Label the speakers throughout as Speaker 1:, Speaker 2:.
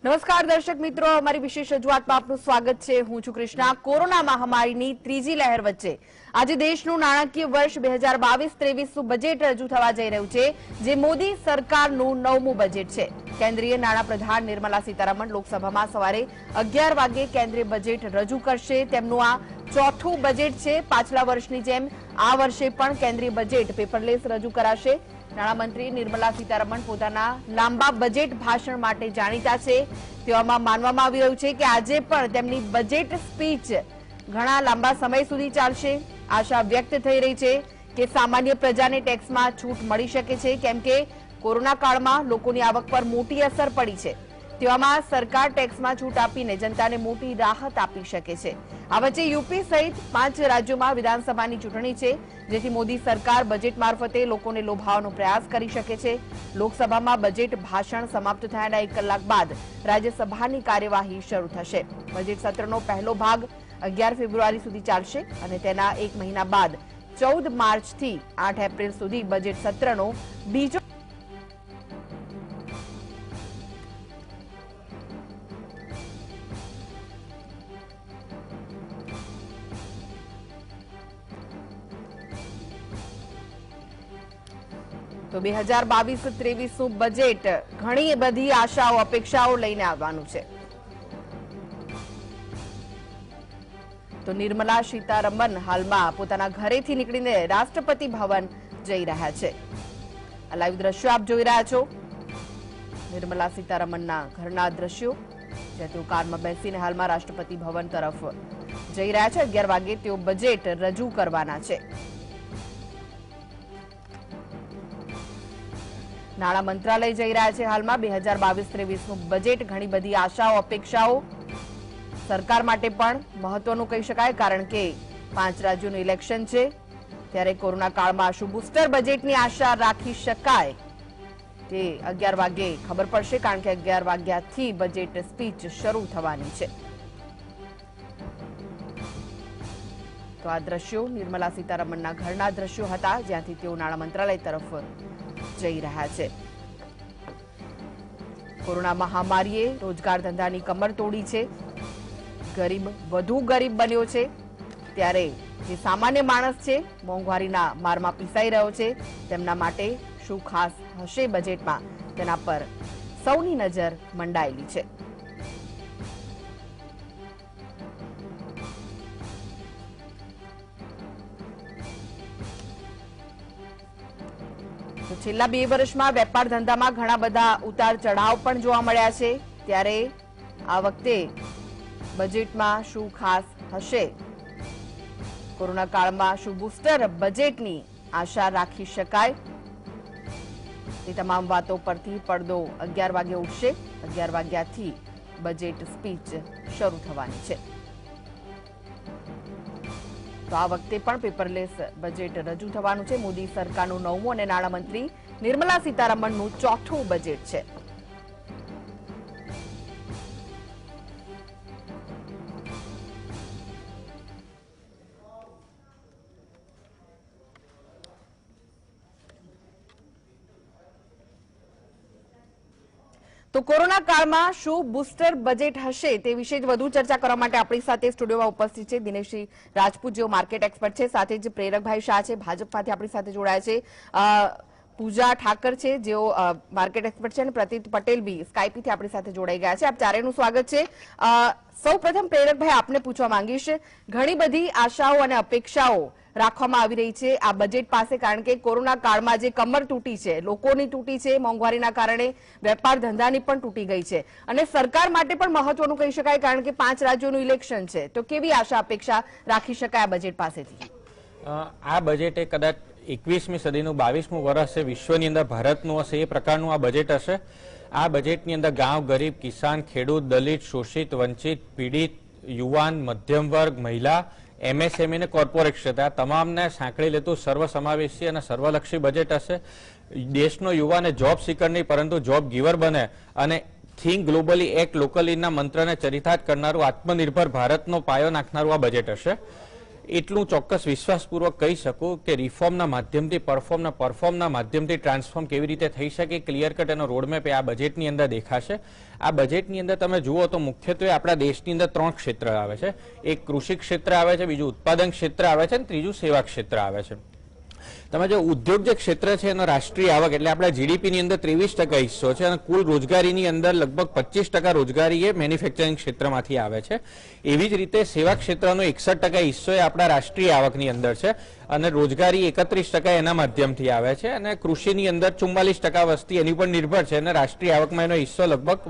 Speaker 1: નમસ્કાર દર્શક મિત્રો, અમારી વિશેષ રજૂઆતમાં આપનું સ્વાગત છે। હું છું કૃષ્ણા। કોરોના મહામારીની ત્રીજી લહેર વચ્ચે આજે દેશનું નાણાકીય વર્ષ 2022-23નું બજેટ રજૂ થવા જઈ રહ્યું છે, જે મોદી સરકારનું 9મું બજેટ છે। કેન્દ્રીય નાણાપ્રધાન નિર્મલા સીતારમણ લોકસભામાં સવારે 11 વાગે કેન્દ્રીય બજેટ રજૂ કરશે। તેમનું આ ચોથું બજેટ છે। પાછલા વર્ષની જેમ આ વર્ષે પણ કેન્દ્રીય બજેટ પેપરલેસ રજૂ કરાશે। નાણામંત્રી નિર્મલા સીતારમણ પોતાના લાંબા બજેટ ભાષણ માટે જાણીતા છે। તેવામાં માનવામાં આવી રહ્યું છે કે આજે પણ તેમની બજેટ સ્પીચ ઘણા લાંબા સમય સુધી ચાલશે। આશા વ્યક્ત થઈ રહી છે કે સામાન્ય પ્રજાને ટેક્સમાં છૂટ મળી શકે છે, કેમ કે કોરોના કાળમાં લોકોની આવક પર મોટી અસર પડી છે। તેવામાં સરકાર ટેક્સમાં છૂટ આપીને જનતાને મોટી રાહત આપી શકે છે। આ વચ્ચે યુપી સહિત 5 રાજ્યોમાં વિધાનસભાની ચૂંટણી છે, જેથી મોદી સરકાર બજેટ મારફતે લોકોને લોભાવવાનો પ્રયાસ કરી શકે છે। લોકસભામાં બજેટ ભાષણ સમાપ્ત થયાના 1 કલાક બાદ રાજ્યસભાની કાર્યવાહી શરૂ થશે। બજેટ સત્રનો પહેલો ભાગ 11 ફેબ્રુઆરી સુધી ચાલશે અને તેના 1 મહિના બાદ 14 માર્ચથી 8 એપ્રિલ સુધી બજેટ સત્રનો બીજો તો 2022-23નું બજેટ ઘણી બધી આશાઓ અપેક્ષાઓ લઈને આવવાનું છે। તો નિર્મલા સીતારમણ હાલમાં પોતાના ઘરેથી નીકળીને રાષ્ટ્રપતિ ભવન જઈ રહ્યા છે। આ લાઈવ દ્રશ્યો આપ જોઈ રહ્યા છો, નિર્મલા સીતારમણના ઘરના દ્રશ્યો, જ્યાં તેઓ કારમાં બેસીને હાલમાં રાષ્ટ્રપતિ ભવન તરફ જઈ રહ્યા છે। 11 વાગે તેઓ બજેટ રજૂ કરવાના છે। નાણાં મંત્રાલય જઈ રહ્યા છે હાલમાં 2022-23નું બજેટ ઘણી બધી આશાઓ અપેક્ષાઓ સરકાર માટે પણ મહત્વનું કહી શકાય, કારણ કે 5 રાજ્યોનું ઇલેક્શન છે। ત્યારે કોરોના કાળમાં શું બુસ્ટર બજેટની આશા રાખી શકાય તે 11 વાગે ખબર પડશે, કારણ કે 11 વાગ્યાથી બજેટ સ્પીચ શરૂ થવાની છે। તો આ દ્રશ્યો નિર્મલા સીતારમણના ઘરના દ્રશ્યો હતા, જ્યાંથી તેઓ નાણાં મંત્રાલય તરફ જઈ રહ્યા છે। કોરોના મહામારીએ રોજગાર ધંધાની કમર તોડી છે, ગરીબ વધુ ગરીબ બન્યો છે। ત્યારે જે સામાન્ય માણસ છે મોંઘવારીના મારમાં પીસાઈ રહ્યો છે, તેમના માટે શું ખાસ હશે બજેટમાં, તેના પર સૌની નજર મંડાયેલી છે। તો છેલ્લા 2 વર્ષમાં વેપાર ધંધામાં ઘણા બધા ઉતાર ચઢાવ પણ જોવા મળ્યા છે। ત્યારે આ વખતે બજેટમાં શું ખાસ હશે, કોરોના કાળમાં શું બુસ્ટર બજેટની આશા રાખી શકાય, તે તમામ વાતો પરથી પડદો 11 વાગે ઉઠશે। 11 વાગ્યાથી બજેટ સ્પીચ શરૂ થવાની છે। તો આ વખતે પણ પેપરલેસ બજેટ રજૂ થવાનું છે। મોદી સરકારનું 9મું અને નાણામંત્રી નિર્મલા સીતારમણનું 4થું બજેટ છે। તો કોરોના કાળમાં શું બુસ્ટર બજેટ હશે તે વિશે વધુ ચર્ચા કરવા માટે આપણી સાથે સ્ટુડિયોમાં ઉપસ્થિત છે દિનેશજી રાજપૂત, જેઓ માર્કેટ એક્સપર્ટ છે, સાથે જ પ્રેરકભાઈ શાહ છે, ભાજપમાંથી આપણી સાથે જોડાયા છે, પૂજા ઠાકર છે, જેઓ માર્કેટ એક્સપર્ટ છે, અને પ્રતીત પટેલ બી સ્કાઈપથી આપણી સાથે જોડાઈ ગયા છે। આપ ચારેયનું સ્વાગત છે। સૌપ્રથમ પ્રેરકભાઈ આપને પૂછવા માંગીશ, ઘણી બધી આશાઓ અને અપેક્ષાઓ રાખવામાં આવી રહી છે આ બજેટ પાસે, કારણ કે કોરોના કાળમાં જે કમર તૂટી છે, લોકોની તૂટી છે, મોંઘવારીના કારણે વેપાર ધંધાની પણ તૂટી ગઈ છે, અને સરકાર માટે પણ મહત્વનું કહી શકાય, કારણ કે 5 રાજ્યોનું ઇલેક્શન છે। તો કેવી આશા અપેક્ષા રાખી શકાય આ બજેટ પાસેથી?
Speaker 2: આ બજેટ એ કદાચ 21મી સદીનું 22મું વર્ષ છે, વિશ્વની અંદર ભારતનું હશે એ પ્રકારનું આ બજેટ હશે। આ બજેટની અંદર ગાંવ, ગરીબ, કિસાન, ખેડૂત, દલિત, શોષિત, વંચિત, પીડિત, યુવાન, મધ્યમ વર્ગ, મહિલા, MSME અને કોર્પોરેટ ક્ષેત્ર આ તમામને સાંકળી લેતું સર્વસમાવેશી અને સર્વલક્ષી બજેટ હશે। દેશનો યુવાન જોબ સિકર નહીં પરંતુ જોબ ગીવર બને અને થિંક ગ્લોબલી એક્ટ લોકલીના મંત્રને ચરિતાર્થ કરનારું આત્મનિર્ભર ભારતનો પાયો નાખનારું આ બજેટ હશે। એટલું ચોક્કસ વિશ્વાસપૂર્વક કહી શકું કે રિફોર્મના માધ્યમથી પરફોર્મના માધ્યમથી ટ્રાન્સફોર્મ કેવી રીતે થઈ શકે ક્લિયર કટ એનો રોડમેપ આ બજેટની અંદર દેખાશે. આ બજેટની અંદર તમે જુઓ તો મુખ્યત્વે આપણા દેશની અંદર 3 ક્ષેત્ર આવે છે. એક કૃષિ ક્ષેત્ર આવે છે, બીજું ઉત્પાદન ક્ષેત્ર આવે છે અને ત્રીજું સેવા ક્ષેત્ર આવે છે. તમે જો ઉદ્યોગ જે ક્ષેત્ર છે એનો રાષ્ટ્રીય આવક એટલે આપણા જીડીપીની અંદર 23% હિસ્સો છે અને કુલ રોજગારીની અંદર લગભગ 25% રોજગારી એ મેન્યુફેક્ચરિંગ ક્ષેત્રમાંથી આવે છે. એવી જ રીતે સેવા ક્ષેત્રનો 61% હિસ્સો એ આપણા રાષ્ટ્રીય આવકની અંદર છે અને રોજગારી 31% એના માધ્યમથી આવે છે અને કૃષિની અંદર 44% વસ્તી એની પર નિર્ભર છે અને રાષ્ટ્રીય આવકમાં એનો હિસ્સો લગભગ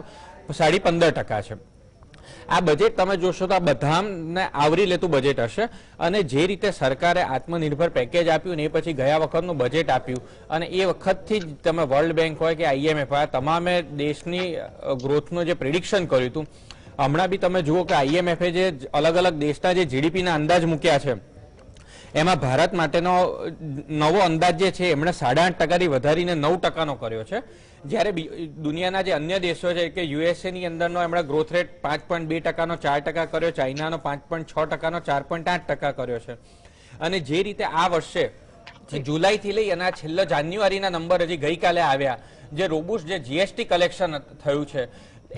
Speaker 2: 15.5% છે. આ બજેટ તમે જોશો તો આ બધાને આવરી લેતું બજેટ હશે અને જે રીતે સરકારે આત્મનિર્ભર પેકેજ આપ્યું ને એ પછી ગયા વખતનું બજેટ આપ્યું અને એ વખતથી જ તમે વર્લ્ડ બેંક હોય કે આઈએમએફ હોય તમામે દેશની ગ્રોથનું જે પ્રિડિક્શન કર્યું હતું. હમણાં બી તમે જુઓ કે આઈએમએફે જે અલગ અલગ દેશના જે જીડીપીના અંદાજ મૂક્યા છે એમાં ભારત માટેનો નવો અંદાજ જે છે એમણે 8.5%થી વધારીને 9%નો કર્યો છે. જ્યારે દુનિયાના જે અન્ય દેશો છે કે યુએસએ ની અંદરનો એમણે ગ્રોથ રેટ 5.2%નો 4% કર્યો, ચાઇનાનો 5.6%નો 4.8% કર્યો છે. અને જે રીતે આ વર્ષે જુલાઈથી લઈ અને છેલ્લા જાન્યુઆરીના નંબર હજી ગઈકાલે આવ્યા જે રોબુસ્ટ જે જીએસટી કલેક્શન થયું છે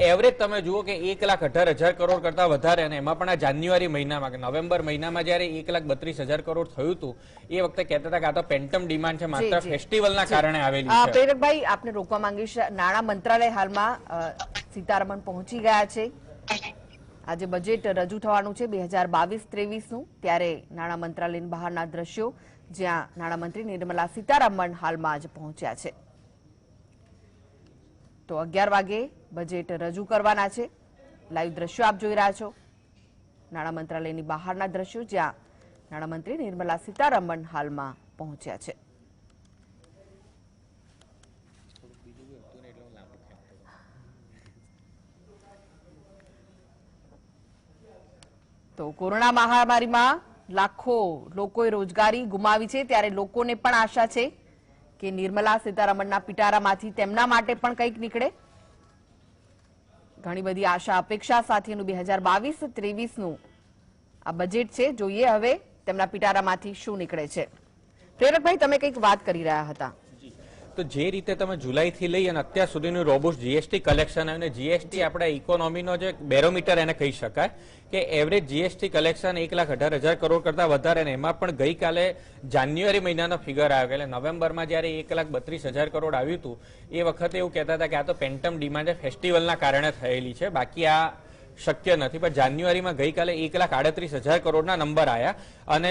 Speaker 2: એવરેજ તમે જુઓ કે 1,18,000 કરોડ કરતા વધારે અને એમાં પણ આ જાન્યુઆરી મહિનામાં કે નવેમ્બર મહિનામાં જ્યારે 1,32,000 કરોડ થયું હતું એ વખતે કહેતા હતા કે આ તો પેન્ટમ ડિમાન્ડ છે માત્ર ફેસ્ટિવલના કારણે આવેલી છે.
Speaker 1: પ્રેરકભાઈ આપને રોકવા માંગીશ, નાણાં મંત્રાલય હાલમાં સીતારમણ પહોંચી ગયા છે. આજે બજેટ રજૂ થવાનું છે 2022-23નું, ત્યારે નાણાં મંત્રાલયની બહારના દ્રશ્યો જ્યાં નાણામંત્રી નિર્મલા સીતારમણ હાલમાં આજે પહોંચ્યા છે. તો 11 વાગે બજેટ રજૂ કરવાના છે. લાઈવ દ્રશ્યો આપ જોઈ રહ્યા છો, નાણાં મંત્રાલયની બહારના દ્રશ્યો જ્યાં નાણામંત્રી નિર્મલા સીતારમણ હાલમાં પહોંચ્યા છે. તો કોરોના મહામારીમાં લાખો લોકોએ રોજગારી ગુમાવી છે, ત્યારે લોકોને પણ આશા છે કે નિર્મલા સીતારમણના પિટારામાંથી તેમના માટે પણ કંઈક નીકળે. ઘણી બધી આશા અપેક્ષા સાથેનું 2022-23નું આ બજેટ છે. જોઈએ હવે તેમના પિટારામાંથી શું નીકળે છે. પ્રેરકભાઈ, તમે કંઈક વાત કરી રહ્યા હતા.
Speaker 2: તો જે રીતે તમે જુલાઈથી લઈ અને અત્યાર સુધીનું રોબુસ્ટ જીએસટી કલેક્શન આવ્યું ને જીએસટી આપણા ઇકોનોમીનો જે બેરોમીટર એને કહી શકાય કે એવરેજ જીએસટી કલેક્શન 1,18,000 કરોડ કરતા વધારે અને એમાં પણ ગઈકાલે જાન્યુઆરી મહિનાનો ફિગર આવ્યો એટલે નવેમ્બરમાં જ્યારે 1,32,000 કરોડ આવ્યું હતું એ વખતે એવું કહેતા હતા કે આ તો પેન્ટમ ડિમાન્ડ ફેસ્ટિવલના કારણે થયેલી છે, બાકી આ શક્ય નથી. પણ જાન્યુઆરીમાં ગઈકાલે 1,38,000 કરોડના નંબર આવ્યા અને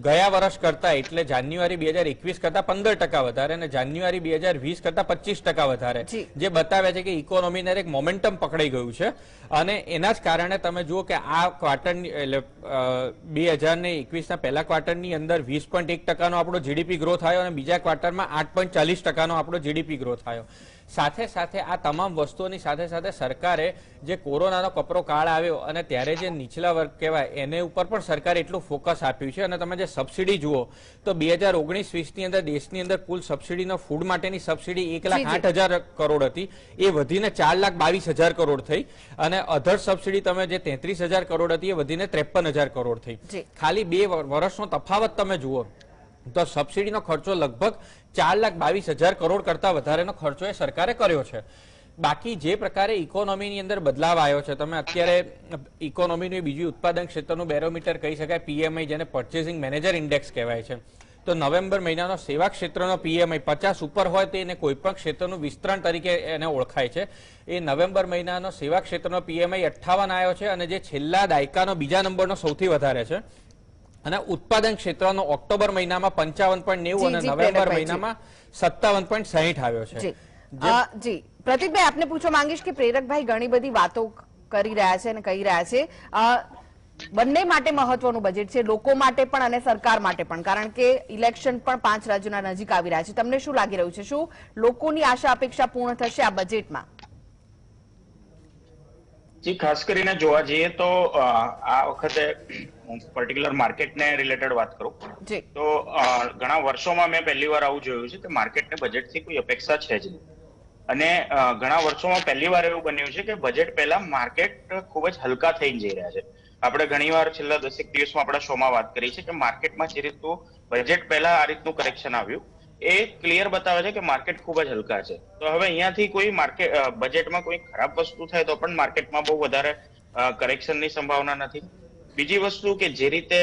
Speaker 2: ગયા વર્ષ કરતા એટલે જાન્યુઆરી 2021 કરતા 15% વધારે અને જાન્યુઆરી 2020 કરતા 25% વધારે, જે બતાવે છે કે ઇકોનોમીને એક મોમેન્ટમ પકડાઈ ગયું છે. અને એના જ કારણે તમે જુઓ કે આ ક્વાર્ટરની એટલે 2021ના પહેલા ક્વાર્ટરની અંદર 20.1%નો આપણો જીડીપી ગ્રોથ આવ્યો અને બીજા ક્વાર્ટરમાં 8.40%નો આપણો જીડીપી ગ્રોથ આવ્યો. સાથે સાથે આ તમામ વસ્તુઓની સાથે સાથે સરકારે જે કોરોનાનો કપરો કાળ આવ્યો અને ત્યારે જે નીચલા વર્ગ કહેવાય એને ઉપર પણ સરકારે એટલું ફોકસ આપ્યું છે. અને તમે જે સબસિડી જુઓ તો 2019-20ની અંદર દેશની અંદર કુલ સબસિડીનો ફૂડ માટેની સબસિડી 1,08,000 કરોડ હતી, એ વધીને 4,22,000 કરોડ થઈ અને અધર સબસિડી તમે જે 33,000 કરોડ હતી એ વધીને 53,000 કરોડ થઈ. ખાલી 2 વર્ષનો તફાવત તમે જુઓ તો સબસિડીનો ખર્ચો લગભગ 4,22,000 કરોડ કરતા વધારેનો ખર્ચો એ સરકારે કર્યો છે. બાકી જે પ્રકારે ઇકોનોમીની અંદર બદલાવ આવ્યો છે, તમે અત્યારે ઇકોનોમીનું બીજું ઉત્પાદન ક્ષેત્રનું બેરોમીટર કહી શકાય પીએમઆઈ, જેને પરચેસિંગ મેનેજર ઇન્ડેક્સ કહેવાય છે. તો નવેમ્બર મહિનાનો સેવા ક્ષેત્રનો પીએમઆઈ 50 ઉપર હોય તો એને કોઈ પણ ક્ષેત્રનું વિસ્તરણ તરીકે એને ઓળખાય છે. એ નવેમ્બર મહિનાનો સેવા ક્ષેત્રનો પીએમઆઈ 58 આવ્યો છે અને જે છેલ્લા દાયકાનો બીજા નંબરનો સૌથી વધારે છે. અને ઉત્પાદન ક્ષેત્રનો ઓક્ટોબર મહિનામાં 55.90 અને નવેમ્બર મહિનામાં 57.60 આવ્યો છે.
Speaker 1: જી પ્રતિકભાઈ, આપને પૂછવા માંગીશ કે પ્રેરકભાઈ ઘણી બધી વાતો કરી રહ્યા છે અને કહી રહ્યા છે, બંને માટે મહત્વનું બજેટ છે, લોકો માટે પણ અને સરકાર માટે પણ, કારણ કે ઇલેક્શન પણ 5 રાજ્યોના નજીક આવી રહ્યા છે. તમને શું લાગી રહ્યું છે, શું લોકોની આશા અપેક્ષા પૂર્ણ થશે આ બજેટમાં?
Speaker 3: જી, ખાસ કરીને જોવા જઈએ તો આ વખતે પર્ટિક્યુલર માર્કેટને રિલેટેડ વાત કરું તો ઘણા વર્ષોમાં મેં પહેલી વાર આવું જોયું છે કે માર્કેટને બજેટથી કોઈ અપેક્ષા છે જ નહીં. અને ઘણા વર્ષોમાં પહેલી વાર એવું બન્યું છે કે બજેટ પહેલા માર્કેટ ખૂબ જ હલકા થઈને જઈ રહ્યા છે. આપણે ઘણીવાર છેલ્લા 10 દિવસમાં આપણા શોમાં વાત કરી છે કે માર્કેટમાં જે રીતનું બજેટ પહેલા આ રીતનું કરેક્શન આવ્યું એ ક્લિયર બતાવે છે કે માર્કેટ ખૂબ જ હલકા છે. તો હવે અહીંયાથી કોઈ બજેટમાં કોઈ ખરાબ વસ્તુ થાય તો પણ માર્કેટમાં બહુ વધારે કરેક્શનની સંભાવના નથી. બીજી વસ્તુ કે જે રીતે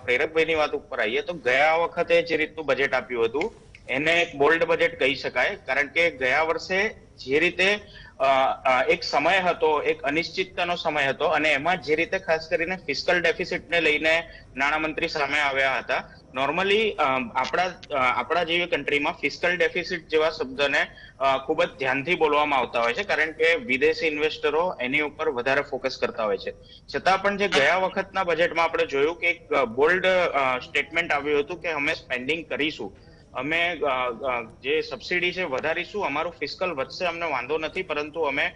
Speaker 3: પ્રેરકભાઈની વાત ઉપર આવીએ તો ગયા વખતે જે રીતનું બજેટ આપ્યું હતું એને એક બોલ્ડ બજેટ કહી શકાય, કારણ કે ગયા વર્ષે જે રીતે એક સમય હતો, એક અનિશ્ચિતતાનો સમય હતો અને એમાં જે રીતે ખાસ કરીને ફિસ્કલ ડેફિસિટને લઈને નાણામંત્રી સામે આવ્યા હતા. નોર્મલી આપણા જેવી કન્ટ્રીમાં ફિસ્કલ ડેફિસિટ જેવા શબ્દને ખૂબ જ ધ્યાનથી બોલવામાં આવતા હોય છે, કારણ કે વિદેશી ઇન્વેસ્ટરો એની ઉપર વધારે ફોકસ કરતા હોય છે. છતાં પણ જે ગયા વખતના બજેટમાં આપણે જોયું કે એક બોલ્ડ સ્ટેટમેન્ટ આવ્યું હતું કે અમે સ્પેન્ડિંગ કરીશું, અમે જે સબસિડી છે વધારીશું, અમારું ફિસ્કલ વધશે, અમને વાંધો નથી, પરંતુ અમે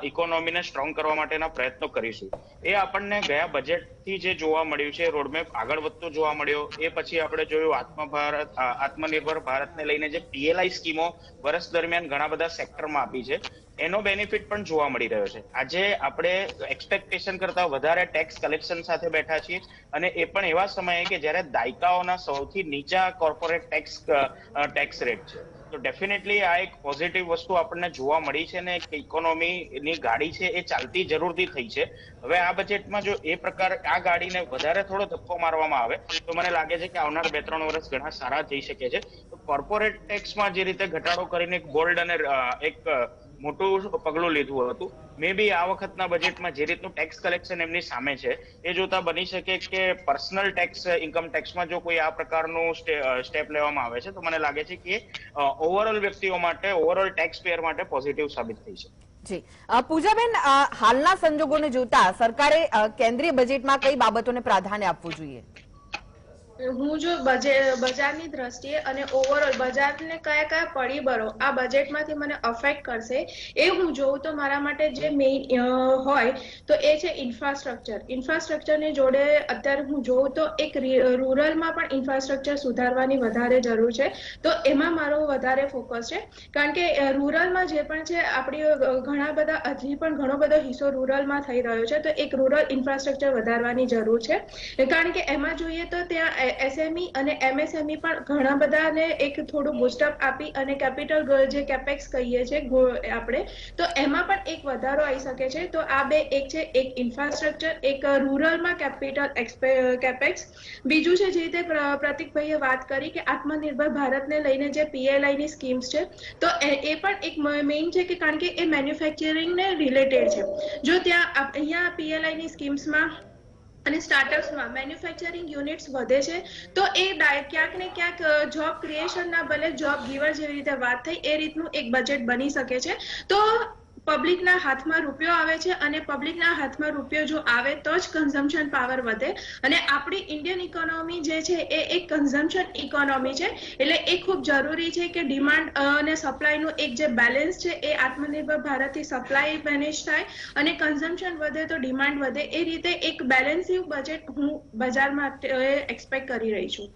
Speaker 3: ઇકોનોમીને સ્ટ્રોંગ કરવા માટેના પ્રયત્નો કરીશું. એ આપણને ગયા બજેટથી જે જોવા મળ્યું છે, રોડમેપ આગળ વધતો જોવા મળ્યો. એ પછી આપણે જોયું આત્મનિર્ભર ભારતને લઈને જે PLI સ્કીમો વર્ષ દરમિયાન ઘણા બધા સેક્ટરમાં આપી છે, એનો બેનિફિટ પણ જોવા મળી રહ્યો છે. આજે આપણે એક્સપેક્ટેશન કરતા વધારે ટેક્સ કલેક્શન સાથે બેઠા છીએ અને એ પણ એવા સમયે કે જ્યારે દાયકાઓના સૌથી નીચા કોર્પોરેટ ટેક્સ રેટ છે. તો ડેફિનેટલી આ એક પોઝિટિવ વસ્તુ આપણને જોવા મળી છે ને એક ઇકોનોમીની ગાડી છે એ ચાલતી જરૂરથી થઈ છે. હવે આ બજેટમાં જો એ પ્રકાર આ ગાડીને વધારે થોડો ધક્કો મારવામાં આવે તો મને લાગે છે કે આવનાર 2-3 વર્ષ ઘણા સારા જઈ શકે છે. તો કોર્પોરેટ ટેક્સમાં જે રીતે ઘટાડો કરીને એક બોલ્ડ અને એક મોટું પગલું લીધું હતું, મે બી આ વખતના બજેટમાં જે રીતનું ટેક્સ કલેક્શન એમની સામે છે એ જોતા બની શકે કે પર્સનલ ટેક્સ, ઇન્કમ ટેક્સમાં જો કોઈ આ પ્રકારનું સ્ટેપ લેવામાં આવે છે તો મને લાગે છે કે ઓવરઓલ વ્યક્તિઓ માટે, ઓવરઓલ ટેક્સ પેયર માટે પોઝિટિવ સાબિત થઈ છે.
Speaker 1: જી પૂજાબેન, હાલના સંજોગોને જોતા સરકારે કેન્દ્રીય બજેટમાં કઈ બાબતોને પ્રાધાન્ય આપવું જોઈએ?
Speaker 4: હું જો બજારની દ્રષ્ટિએ અને ઓવરઓલ બજારને કયા પરિબળો આ બજેટમાંથી મને અફેક્ટ કરશે એ હું જોઉં તો મારા માટે જે મેઇન હોય તો એ છે ઇન્ફ્રાસ્ટ્રક્ચરની જોડે અત્યારે હું જોઉં તો એક રૂરલમાં પણ ઇન્ફ્રાસ્ટ્રક્ચર સુધારવાની વધારે જરૂર છે. તો એમાં મારો વધારે ફોકસ છે, કારણ કે રૂરલમાં જે પણ છે આપણી ઘણા બધા હજી પણ ઘણો બધો હિસ્સો રૂરલમાં થઈ રહ્યો છે. તો એક રૂરલ ઇન્ફ્રાસ્ટ્રક્ચર વધારવાની જરૂર છે, કારણ કે એમાં જોઈએ તો ત્યાં SME અને MSME પણ ઘણા બધાને એક થોડું બુસ્ટઅપ આપી અને કેપિટલ જે કેપેક્સ કહીએ છીએ આપણે, તો એમાં પણ એક વધારો આવી શકે છે. તો આ બે એક છે, એક ઇન્ફ્રાસ્ટ્રક્ચર, એક રૂરલમાં કેપિટલ કેપેક્સ. બીજું છે જે રીતે પ્રતિકભાઈએ વાત કરી કે આત્મનિર્ભર ભારતને લઈને જે PLI ની સ્કીમ્સ છે, તો એ પણ એક મેઇન છે કે કારણ કે એ મેન્યુફેક્ચરિંગને રિલેટેડ છે. જો ત્યાં અહીંયા PLI ની સ્કીમ્સમાં અને સ્ટાર્ટઅપ્સમાં મેન્યુફેક્ચરિંગ યુનિટ્સ વધે છે તો એ ક્યાંક ને ક્યાંક જોબ ક્રિએશનના ભલે જોબ ગીવર જેવી રીતે વાત થઈ એ રીતનું એક બજેટ બની શકે છે. તો પબ્લિકના હાથમાં રૂપિયો આવે છે અને પબ્લિકના હાથમાં રૂપિયો જો આવે તો જ કન્ઝમ્પશન પાવર વધે. અને આપણી ઇન્ડિયન ઇકોનોમી જે છે એ એક કન્ઝમ્પશન ઇકોનોમી છે, એટલે એ ખૂબ જરૂરી છે કે ડિમાન્ડ અને સપ્લાયનું એક જે બેલેન્સ છે એ આત્મનિર્ભર ભારતથી સપ્લાય મેનેજ થાય અને કન્ઝમ્પશન વધે તો ડિમાન્ડ વધે. એ રીતે એક બેલેન્સિંગ બજેટ હું બજારમાં એક્સપેક્ટ કરી રહી છું.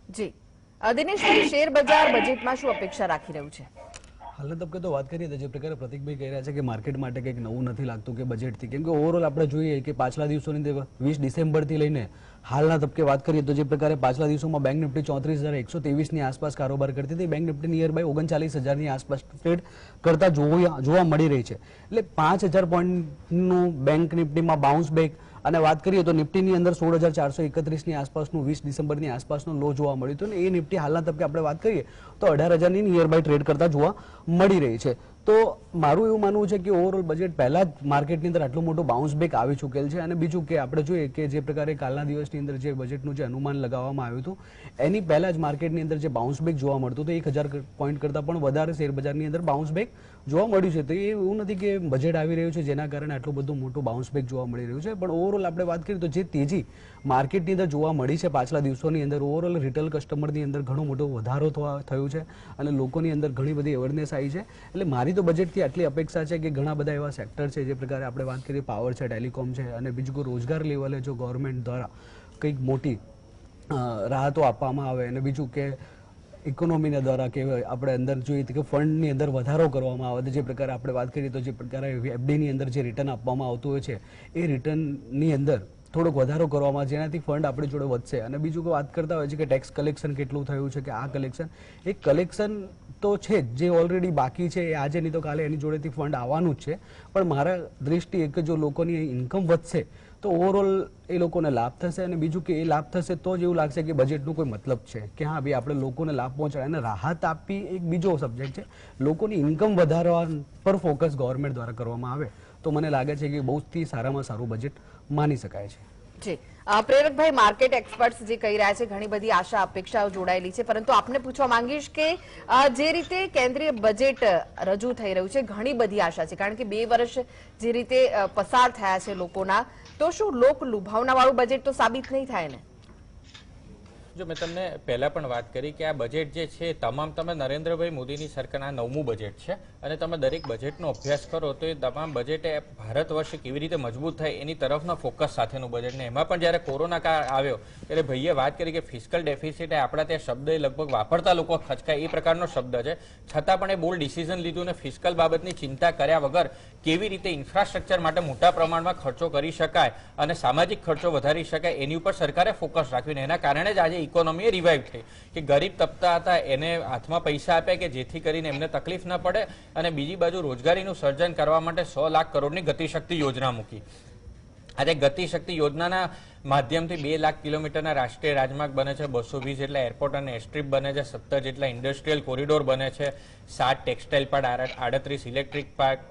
Speaker 1: જી દિનેશભાઈ, શેર બજાર બજેટમાં શું અપેક્ષા રાખી રહ્યું છે?
Speaker 5: હાલના તબક્કે તો વાત કરીએ તો જે પ્રકારે પ્રતિકભાઈ કહી રહ્યા છે કે માર્કેટ માટે કંઈક નવું નથી લાગતું કે બજેટથી, કેમ કે ઓવરઓલ આપણે જોઈએ કે પાછલા દિવસોની 20 ડિસેમ્બરથી લઈને હાલના તબક્કે વાત કરીએ તો જે પ્રકારે પાછલા દિવસોમાં બેંક નિફ્ટી 34,123 ની આસપાસ કારોબાર કરતી હતી, બેંક નિફ્ટી નિયર બાય 39,000 ની આસપાસ ટ્રેડ કરતા જોવા મળી રહી છે. એટલે 5,000 પોઈન્ટનું બેંક નિફ્ટીમાં બાઉન્સ બેક અને વાત કરીએ તો નિફ્ટીની અંદર 16,431 ની આસપાસનું 20 ડિસેમ્બરની આસપાસનો લો જોવા મળ્યું હતું અને એ નિફ્ટી હાલના તબક્કે આપણે વાત કરીએ તો 18,000 ની નિયર બાય ટ્રેડ કરતા જોવા મળી રહી છે. તો મારું એવું માનવું છે કે ઓવરઓલ બજેટ પહેલા જ માર્કેટની અંદર આટલું મોટું બાઉન્સ બેક આવી ચૂકેલ છે. અને બીજું કે આપણે જોઈએ કે જે પ્રકારે કાલના દિવસની અંદર જે બજેટનું જે અનુમાન લગાવવામાં આવ્યું હતું એની પહેલા જ માર્કેટની અંદર જે બાઉન્સ બેક જોવા મળતું હતું 1,000 પોઈન્ટ કરતાં પણ વધારે શેર બજારની અંદર બાઉન્સ બેક જોવા મળ્યું છે. તો એ એવું નથી કે બજેટ આવી રહ્યું છે જેના કારણે આટલું બધું મોટું બાઉન્સ બેક જોવા મળી રહ્યું છે, પણ ઓવરઓલ આપણે વાત કરીએ તો જે તેજી માર્કેટની અંદર જોવા મળી છે પાછલા દિવસોની અંદર, ઓવરઓલ રિટેલ કસ્ટમરની અંદર ઘણો મોટો વધારો થયો છે અને લોકોની અંદર ઘણી બધી અવેરનેસ આવી છે. એટલે મારી તો બજેટથી આટલી અપેક્ષા છે કે ઘણા બધા એવા સેક્ટર છે જે પ્રકારે આપણે વાત કરીએ પાવર છે, ટેલિકોમ છે અને બીજું કોઈ રોજગાર લેવલે જો ગવર્મેન્ટ દ્વારા કંઈક મોટી રાહતો આપવામાં આવે અને બીજું કે ઇકોનોમીના દ્વારા કે આપણે અંદર જોઈએ કે ફંડની અંદર વધારો કરવામાં આવે, જે પ્રકારે આપણે વાત કરીએ તો જે પ્રકારે FDની અંદર જે રિટર્ન આપવામાં આવતું હોય છે એ રિટર્નની અંદર થોડોક વધારો કરવામાં, જેનાથી ફંડ આપણી જોડે વધશે. અને બીજું વાત કરતા હોય છે કે ટેક્સ કલેક્શન કેટલું થયું છે, કે આ કલેક્શન, એ કલેક્શન તો છે જ, જે ઓલરેડી બાકી છે એ આજે નહીં તો કાલે એની જોડેથી ફંડ આવવાનું જ છે. પણ મારા દ્રષ્ટિએ કે જો લોકોની ઇન્કમ વધશે તો ઓવરઓલ એ લોકોને લાભ થશે. અને બીજું કે એ લાભ થશે તો જ એવું લાગશે કે બજેટનો કોઈ મતલબ છે, કે હા ભાઈ આપણે લોકોને લાભ પહોંચાડે. અને રાહત આપવી એક બીજો સબ્જેક્ટ છે. લોકોની ઇન્કમ વધારવા પર ફોકસ ગવર્મેન્ટ દ્વારા કરવામાં આવે તો મને લાગે છે કે બહુથી સારામાં સારું બજેટ માની શકાય છે.
Speaker 1: જી પ્રેરકભાઈ, માર્કેટ એક્સપર્ટ્સ જે કહી રહ્યા છે ઘણી બધી આશા અપેક્ષાઓ જોડાયેલી છે, પરંતુ આપને પૂછવા માંગીશ કે જે રીતે કેન્દ્રીય બજેટ રજૂ થઈ રહ્યું છે ઘણી બધી આશા છે, કારણ કે 2 વર્ષ જે રીતે પસાર થયા છે લોકોના, તો શું લોક લુભાવના વાળું બજેટ તો સાબિત નહીં થાય ને?
Speaker 2: જો મેં તમને પહેલા પણ વાત કરી કે આ બજેટ જે છે તમે નરેન્દ્રભાઈ મોદીની સરકારના 9મું બજેટ છે, અને તમે દરેક બજેટનો અભ્યાસ કરો તો એ તમામ બજેટ ભારત વર્ષ કેવી રીતે મજબૂત થાય એની તરફના ફોકસ સાથેનું બજેટ. ને એમાં પણ જ્યારે કોરોના કાળ આવ્યો ત્યારે ભાઈએ વાત કરી કે ફિસ્કલ ડેફિસિટ એ આપણા ત્યાં શબ્દ લગભગ વાપરતા લોકો ખચકાય એ પ્રકારનો શબ્દ છે, છતાં પણ એ બોલ્ડ ડિસિઝન લીધું અને ફિસ્કલ બાબતની ચિંતા કર્યા વગર કેવી રીતે ઇન્ફ્રાસ્ટ્રક્ચર માટે મોટા પ્રમાણમાં ખર્ચો કરી શકાય અને સામાજિક ખર્ચો વધારી શકાય એની ઉપર સરકારે ફોકસ રાખ્યું. એના કારણે જ આજે ઇકોનોમી રિવાઇવ થઈ કે ગરીબ તબકા હતા એને હાથમાં પૈસા આપ્યા કે જેથી કરીને એમને તકલીફ ન પડે, અને બીજી બાજુ રોજગારીનું સર્જન કરવા માટે 100 લાખ કરોડની ગતિશક્તિ યોજના મૂકી. આજે ગતિશક્તિ યોજનાના માધ્યમથી 2 લાખ કિલોમીટરના રાષ્ટ્રીય રાજમાર્ગ બને છે, 220 જેટલા એરપોર્ટ અને એરસ્ટ્રીપ બને છે, 17 જેટલા ઇન્ડસ્ટ્રીયલ કોરિડોર બને છે, 7 ટેક્સટાઇલ પાર્ક, 38 ઇલેક્ટ્રિક પાર્ક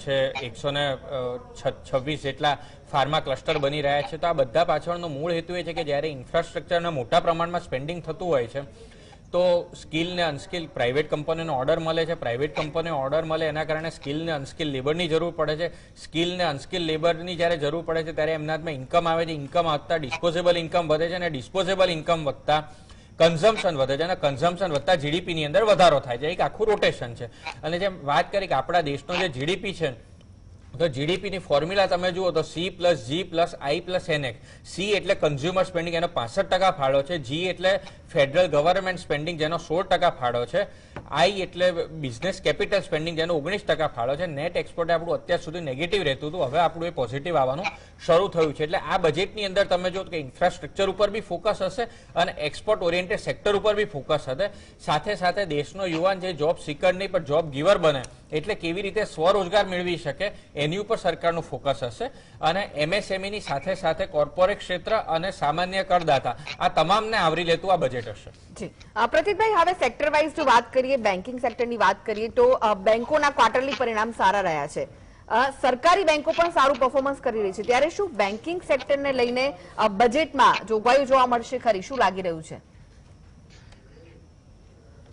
Speaker 2: છે, 126 જેટલા ફાર્મા ક્લસ્ટર બની રહ્યા છે. તો આ બધા પાછળનો મૂળ હેતુ એ છે કે જ્યારે ઇન્ફ્રાસ્ટ્રક્ચરના મોટા પ્રમાણમાં સ્પેન્ડિંગ થતું હોય છે તો સ્કિલ ને અનસ્કિલ પ્રાઇવેટ કંપનીનો ઓર્ડર મળે છે, પ્રાઇવેટ કંપનીનો ઓર્ડર મળે એના કારણે સ્કિલ ને અનસ્કિલ લેબરની જરૂર પડે છે. સ્કિલ ને અનસ્કિલ લેબરની જ્યારે જરૂર પડે છે ત્યારે એમના હાથમાં ઇન્કમ આવે છે, ઇન્કમ આવતા ડિસ્પોઝેબલ ઇન્કમ વધે છે, અને ડિસ્પોઝેબલ ઇન્કમ વધતા કન્ઝમ્પશન વધે છે, અને કન્ઝમ્પશન વધતા જીડીપીની અંદર વધારો થાય છે. એક આખું રોટેશન છે. અને જેમ વાત કરી કે આપણા દેશનો જે જીડીપી છે તો જીડીપીની ફોર્મ્યુલા તમે જુઓ તો C+G+I+NX. સી એટલે કન્ઝ્યુમર સ્પેન્ડિંગ, એનો 65% ફાળો છે. જી એટલે ફેડરલ ગવર્મેન્ટ સ્પેન્ડિંગ, જેનો 16% ફાળો છે. આઈ એટલે બિઝનેસ કેપિટલ સ્પેન્ડિંગ, જેનો 19% ફાળો છે. નેટ એક્સપોર્ટ આપણું અત્યાર સુધી નેગેટિવ રહેતું હતું, હવે આપણું એ પોઝિટિવ આવવાનું શરૂ થયું છે. એટલે આ બજેટની અંદર તમે જો કે ઇન્ફ્રાસ્ટ્રક્ચર ઉપર બી ફોકસ હશે અને એક્સપોર્ટ ઓરિએન્ટેડ સેક્ટર ઉપર બી ફોકસ હશે. સાથે સાથે દેશનો યુવાન જે જોબ સિકર નહીં પણ જોબ ગીવર બને, એટલે કેવી રીતે સ્વરોજગાર મેળવી શકે એની ઉપર સરકારનું ફોકસ હશે. અને એમએસએમઈની સાથે સાથે કોર્પોરેટ ક્ષેત્ર અને સામાન્ય કરદાતા આ તમામને આવરી લેતું આ બજેટ હશે.
Speaker 1: જી પ્રતિકભાઈ, હવે સેક્ટર વાઇઝ જો વાત કરીએ, બેન્કિંગ સેક્ટરની વાત કરીએ તો બેંકોના ક્વાર્ટરલી પરિણામ સારા રહ્યા છે, સરકારી બેંકો પણ સારું પરફોર્મન્સ કરી રહી છે, ત્યારે શું બેન્કિંગ સેક્ટરને લઈને બજેટમાં જોગવાઈઓ જોવા મળશે ખરી? શું લાગી રહ્યું છે?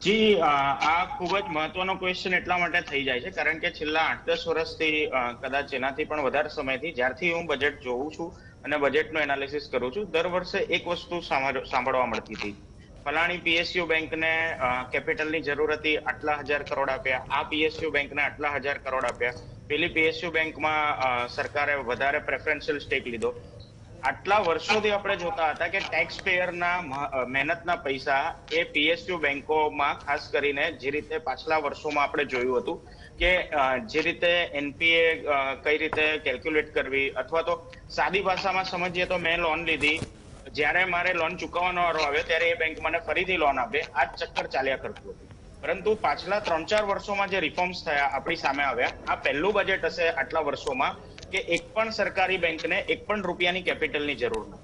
Speaker 3: જી આ ખૂબ જ મહત્વનો ક્વેશ્ચન એટલા માટે થઈ જાય છે કારણ કે છેલ્લા 8-10 વર્ષથી કદાચ એનાથી પણ વધારે સમયથી જ્યારથી હું બજેટ જોઉં છું અને બજેટનું એનાલિસિસ કરું છું, દર વર્ષે એક વસ્તુ સાંભળવા મળતી હતી. ફલાણી પીએસયુ બેંકને કેપિટલની જરૂર હતી, આટલા 1000 કરોડ આપ્યા. આ પીએસયુ બેંકને આટલા 1000 કરોડ આપ્યા. પેલી પીએસયુ બેંકમાં સરકારે વધારે પ્રેફરન્શિયલ સ્ટેક લીધો. આટલા વર્ષોથી આપણે જોતા હતા કે ટેક્સ પેયરના મહેનતના પૈસા એ પીએસયુ બેંકોમાં ખાસ કરીને જે રીતે પાછલા વર્ષોમાં આપણે જોયું હતું કે જે રીતે એનપીએ કઈ રીતે કેલ્ક્યુલેટ કરવી, અથવા તો સાદી ભાષામાં સમજીએ તો મેં લોન લીધી, જ્યારે મારે લોન ચૂકવવાનો વારો આવ્યો ત્યારે એ બેંક મને ફરીથી લોન આપે, આ જ ચક્કર ચાલ્યા કરતું હતું. પરંતુ પાછલા 3-4 વર્ષોમાં જે રિફોર્મ્સ થયા આપણી સામે આવ્યા, આ પહેલું બજેટ હશે આટલા વર્ષોમાં કે એક પણ સરકારી બેંકને 1 પણ રૂપિયાની કેપિટલની જરૂર નથી.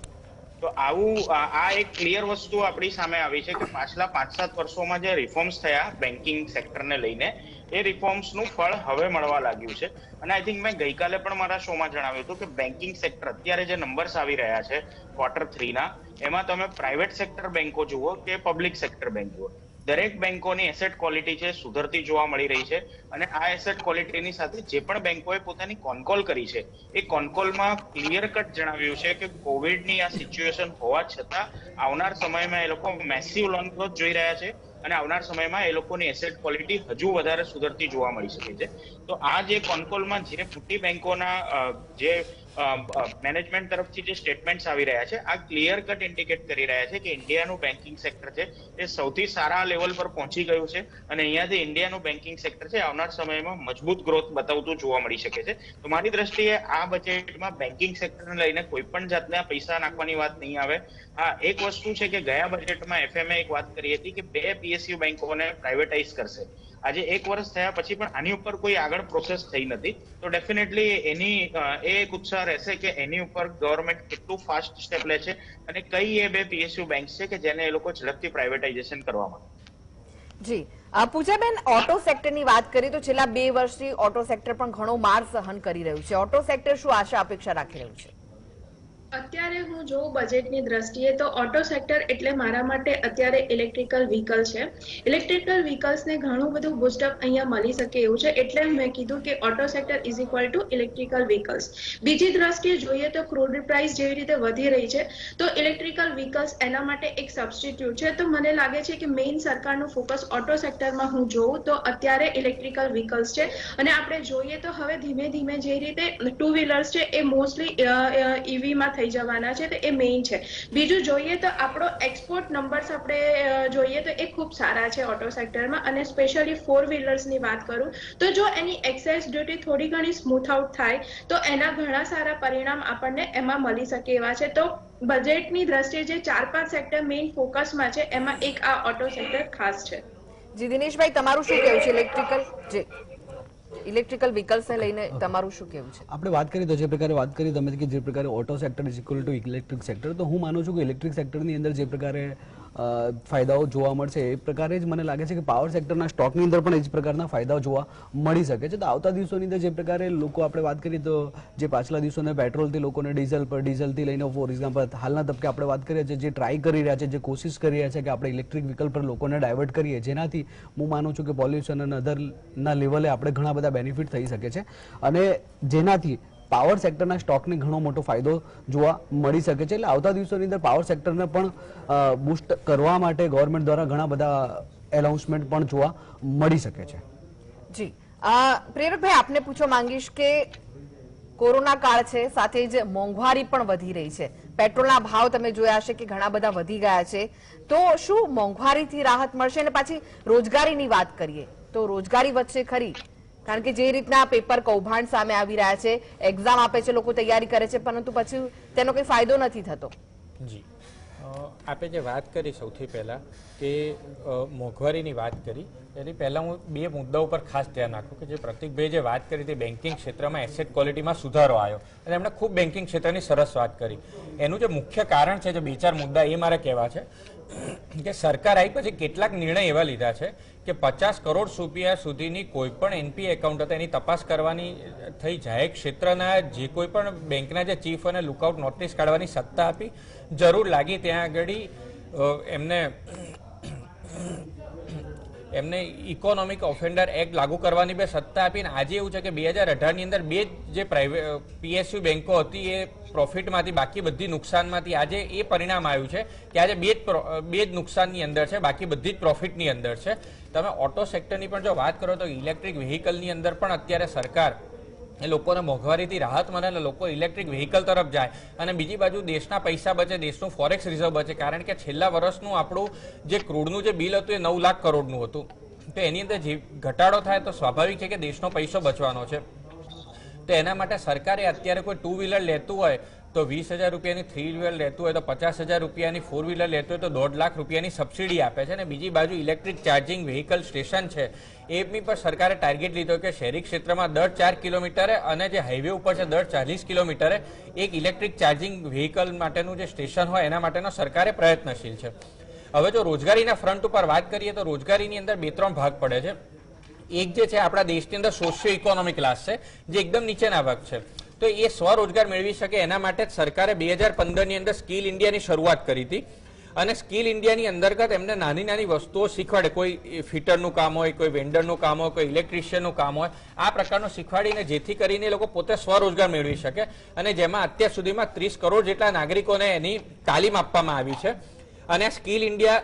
Speaker 3: તો આવું આ એક ક્લિયર વસ્તુ આપણી સામે આવી છે કે પાછલા 5-7 વર્ષોમાં જે રિફોર્મ્સ થયા બેન્કિંગ સેક્ટરને લઈને, એ રિફોર્મ્સનું ફળ હવે મળવા લાગ્યું છે. અને આઈ થિંક મેં ગઈકાલે પણ મારા શોમાં જણાવ્યું હતું કે બેન્કિંગ સેક્ટર અત્યારે જે નંબર્સ આવી રહ્યા છે Q3 ના, એમાં તમે પ્રાઇવેટ સેક્ટર બેંકો જુઓ કે પબ્લિક સેક્ટર બેંક જુઓ, દરેક બેંકોની એસેટ ક્વોલિટી છે સુધરતી જોવા મળી રહી છે. અને આ એસેટ ક્વોલિટીની સાથે જે પણ બેંકોએ પોતાની કોનકોલ કરી છે એ કોનકોલમાં ક્લિયર કટ જણાવ્યું છે કે કોવિડની આ સિચ્યુએશન હોવા છતાં આવનાર સમયમાં એ લોકો મેસિવ લોન ગ્રોથ જોઈ રહ્યા છે અને આવનાર સમયમાં એ લોકોની એસેટ ક્વોલિટી હજુ વધારે સુધરતી જોવા મળી શકે છે. તો આ જે કોનકોલમાં જે મોટી બેંકોના જે મેનેજમેન્ટ તરફથી જે સ્ટેટમેન્ટ્સ આવી રહ્યા છે આ ક્લિયર કટ ઇન્ડિકેટ કરી રહ્યા છે કે ઇન્ડિયાનું બેન્કિંગ સેક્ટર છે એ સૌથી સારા લેવલ પર પહોંચી ગયું છે અને અહીંયાથી ઇન્ડિયાનું બેન્કિંગ સેક્ટર છે આવનાર સમયમાં મજબૂત ગ્રોથ બતાવતું જોવા મળી શકે છે. તો મારી દ્રષ્ટિએ આ બજેટમાં બેન્કિંગ સેક્ટરને લઈને કોઈ પણ જાતના પૈસા નાખવાની વાત નહીં આવે. હા, એક વસ્તુ છે કે ગયા બજેટમાં એફએમએ એક વાત કરી હતી કે 2 પીએસયુ બેંકોને પ્રાઇવેટાઇઝ કરશે. આજે 1 વર્ષ થયા પછી પણ આની ઉપર કોઈ આગળ પ્રોસેસ થઈ નથી. તો ડેફિનેટલી એની એક ઉત્સાહ રહેશે કે એની ઉપર ગવર્મેન્ટ કેટલું ફાસ્ટ સ્ટેપ લે છે અને કઈ એ 2 પીએસયુ બેંક છે કે જેને એ લોકો ઝડપથી પ્રાઇવેટાઇઝેશન કરવા માંગે.
Speaker 1: જી પૂજાબેન, ઓટો સેક્ટરની વાત કરીએ તો છેલ્લા 2 વર્ષથી ઓટો સેક્ટર પણ ઘણો માર સહન કરી રહ્યું છે. ઓટો સેક્ટર શું આશા અપેક્ષા રાખી રહ્યું છે?
Speaker 4: અત્યારે હું જોઉં બજેટની દ્રષ્ટિએ તો ઓટો સેક્ટર એટલે મારા માટે અત્યારે ઇલેક્ટ્રિકલ વ્હીકલ છે. ઇલેક્ટ્રિકલ વ્હીકલ્સને ઘણું બધું બુસ્ટઅપ અહીંયા મળી શકે એવું છે, એટલે મેં કીધું કે auto sector is equal to electrical vehicles. બીજી દ્રષ્ટિએ જોઈએ તો ક્રૂડ પ્રાઇસ જેવી રીતે વધી રહી છે તો ઇલેક્ટ્રિકલ વ્હીકલ્સ એના માટે એક સબસ્ટિટ્યુટ છે. તો મને લાગે છે કે મેઇન સરકારનું ફોકસ ઓટો સેક્ટરમાં હું જોઉં તો અત્યારે ઇલેક્ટ્રિકલ વ્હીકલ્સ છે. અને આપણે જોઈએ તો હવે ધીમે ધીમે જે રીતે 2 વ્હીલર્સ છે એ મોસ્ટલી ઈવીમાં થઈ જવાના છે, તો એ મેઇન છે. બીજું જોઈએ તો આપણો એક્સપોર્ટ નંબર્સ આપણે જોઈએ તો એ ખૂબ સારા છે ઓટો સેક્ટરમાં. અને સ્પેશિયલી 4 વ્હીલર્સની વાત કરું તો જો એની એક્સાઇઝ ડ્યુટી થોડી ઘણી સ્મૂથ આઉટ થાય તો એના ઘણા સારા પરિણામ આપણને એમાં મળી શકે એવા છે. તો બજેટની દ્રષ્ટિએ જે 4-5 સેક્ટર મેઇન ફોકસમાં છે એમાં એક આ ઓટો સેક્ટર ખાસ છે.
Speaker 1: જી દિનેશભાઈ, તમારું શું કહેવું છે ઇલેક્ટ્રિકલ વ્હીકલ્સને લઈને? તમારું શું કહેવું છે?
Speaker 5: આપણે વાત કરીએ તો જે પ્રકારે વાત કરી તમે કે જે પ્રકારે auto sector is equal to electric sector, તો હું માનું છું કે ઇલેક્ટ્રિક સેક્ટરની અંદર જે પ્રકારે ફાયદાઓ જોવા મળશે એ પ્રકારે જ મને લાગે છે કે પાવર સેક્ટરના સ્ટોકની અંદર પણ એ જ પ્રકારના ફાયદાઓ જોવા મળી શકે છે. તો આવતા દિવસોની અંદર જે પ્રકારે લોકો આપણે વાત કરીએ તો જે પાછલા દિવસોને પેટ્રોલથી લોકોને ડીઝલથી લઈને ફોર એક્ઝામ્પલ હાલના તબકે આપણે વાત કરીએ છીએ જે ટ્રાય કરી રહ્યા છે, જે કોશિશ કરી રહ્યા છે કે આપણે ઇલેક્ટ્રિક વ્હીકલ પર લોકોને ડાયવર્ટ કરીએ, જેનાથી હું માનું છું કે પોલ્યુશન અને અધરના લેવલે આપણે ઘણા બધા બેનિફિટ થઈ શકે છે અને જેનાથી પાવર સેક્ટરના સ્ટોકને ઘણો મોટો ફાયદો જોવા મળી શકે છે. એટલે આવતા દિવસોની અંદર પાવર સેક્ટરને પણ બૂસ્ટ કરવા માટે ગવર્મેન્ટ દ્વારા ઘણા બધા એનાઉન્સમેન્ટ પણ જોવા મળી શકે છે.
Speaker 1: જી પ્રેરકભાઈ, આપને પૂછવા માંગીશ કે કોરોના કાળ છે, સાથે જ મોંઘવારી પણ વધી રહી છે. પેટ્રોલના ભાવ તમે જોયા હશે કે ઘણા બધા વધી ગયા છે. તો શું મોંઘવારીથી રાહત મળશે? અને પાછી રોજગારીની વાત કરીએ તો રોજગારી વધશે ખરી? કારણ કે જે રીતના પેપર કૌભાંડ સામે આવી રહ્યા છે, એક્ઝામ આપે છે, લોકો તૈયારી કરે છે, પરંતુ પછી તેનો કોઈ ફાયદો નથી થતો.
Speaker 2: જી, આપે જે વાત કરી સૌથી પહેલા કે મોંઘવારીની વાત કરી એની પહેલા હું 2 મુદ્દા ઉપર ખાસ ધ્યાન રાખું કે જે પ્રતિકભાઈ જે વાત કરી તે બેન્કિંગ ક્ષેત્રમાં એસેટ ક્વોલિટીમાં સુધારો આવ્યો અને એમણે ખૂબ બેન્કિંગ ક્ષેત્રની સરસ વાત કરી. એનું જે મુખ્ય કારણ છે, જે 2-4 મુદ્દા એ મારે કહેવા છે કે સરકાર આવી પછી કેટલાક નિર્ણય એવા લીધા છે કે 50 કરોડ રૂપિયા સુધીની કોઈ પણ એનપીએ એકાઉન્ટ હતા એની તપાસ કરવાની થઈ જાહેર ક્ષેત્રના જે કોઈ પણ બેંકના જે ચીફ અને લુકઆઉટ નોટિસ કાઢવાની સત્તા આપી. જરૂર લાગી ત્યાં આગળ એમને ઇકોનોમિક ઓફેન્ડર એક્ટ લાગુ કરવાની બે સત્તા આપીને આજે એવું છે કે 2018ની અંદર 2 જે પ્રાઇવેટ પીએસયુ બેંકો હતી એ પ્રોફિટમાંથી, બાકી બધી નુકસાનમાંથી આજે એ પરિણામ આવ્યું છે કે આજે 2 જ નુકસાનની અંદર છે, બાકી બધી જ પ્રોફિટની અંદર છે. તમે ઓટો સેક્ટરની પણ જો વાત કરો તો ઇલેક્ટ્રિક વ્હીકલની અંદર પણ અત્યારે સરકાર એ લોકોને મોંઘવારીથી રાહત મળે અને લોકો ઇલેક્ટ્રિક વ્હીકલ તરફ જાય અને બીજી બાજુ દેશના પૈસા બચે, દેશનું ફોરેક્સ રિઝર્વ બચે. કારણ કે છેલ્લા વર્ષનું આપણું જે ક્રૂડનું જે બિલ હતું એ 9 લાખ કરોડનું હતું. તો એની અંદર જે ઘટાડો થાય તો સ્વાભાવિક છે કે દેશનો પૈસો બચવાનો છે. તો એના માટે સરકારે અત્યારે કોઈ 2 વ્હીલર લેતું હોય તો 20,000 રૂપિયાની 3 વ્હીલર લેતું હોય તો 50,000 રૂપિયાની 4 વ્હીલર લેતું હોય તો 1.5 લાખ રૂપિયાની સબસિડી આપે છે. અને બીજી બાજુ ઇલેક્ટ્રિક ચાર્જિંગ વ્હીકલ સ્ટેશન છે એની પર સરકારે ટાર્ગેટ લીધો કે શહેરી ક્ષેત્રમાં દર 4 કિલોમીટરે અને જે હાઈવે ઉપર છે દર 40 કિલોમીટરે એક ઇલેક્ટ્રિક ચાર્જિંગ વ્હીકલ માટેનું જે સ્ટેશન હોય એના માટેનો સરકારે પ્રયત્નશીલ છે. હવે જો રોજગારીના ફ્રન્ટ ઉપર વાત કરીએ તો રોજગારીની અંદર 2-3 ભાગ પડે છે. એક જે છે આપણા દેશની અંદર સોશિયો ઇકોનોમિક ક્લાસ છે જે એકદમ નીચેના ભાગ છે, તો એ સ્વરોજગાર મેળવી શકે એના માટે જ સરકારે 2015ની અંદર સ્કિલ ઇન્ડિયાની શરૂઆત કરી હતી. અને સ્કિલ ઇન્ડિયાની અંતર્ગત એમને નાની નાની વસ્તુઓ શીખવાડે, કોઈ ફિટરનું કામ હોય, કોઈ વેન્ડરનું કામ હોય, કોઈ ઇલેક્ટ્રિશિયનનું કામ હોય, આ પ્રકારનું શીખવાડીને જેથી કરીને લોકો પોતે સ્વરોજગાર મેળવી શકે. અને જેમાં અત્યાર સુધીમાં 30 કરોડ જેટલા નાગરિકોને એની તાલીમ આપવામાં આવી છે. અને સ્કિલ ઇન્ડિયા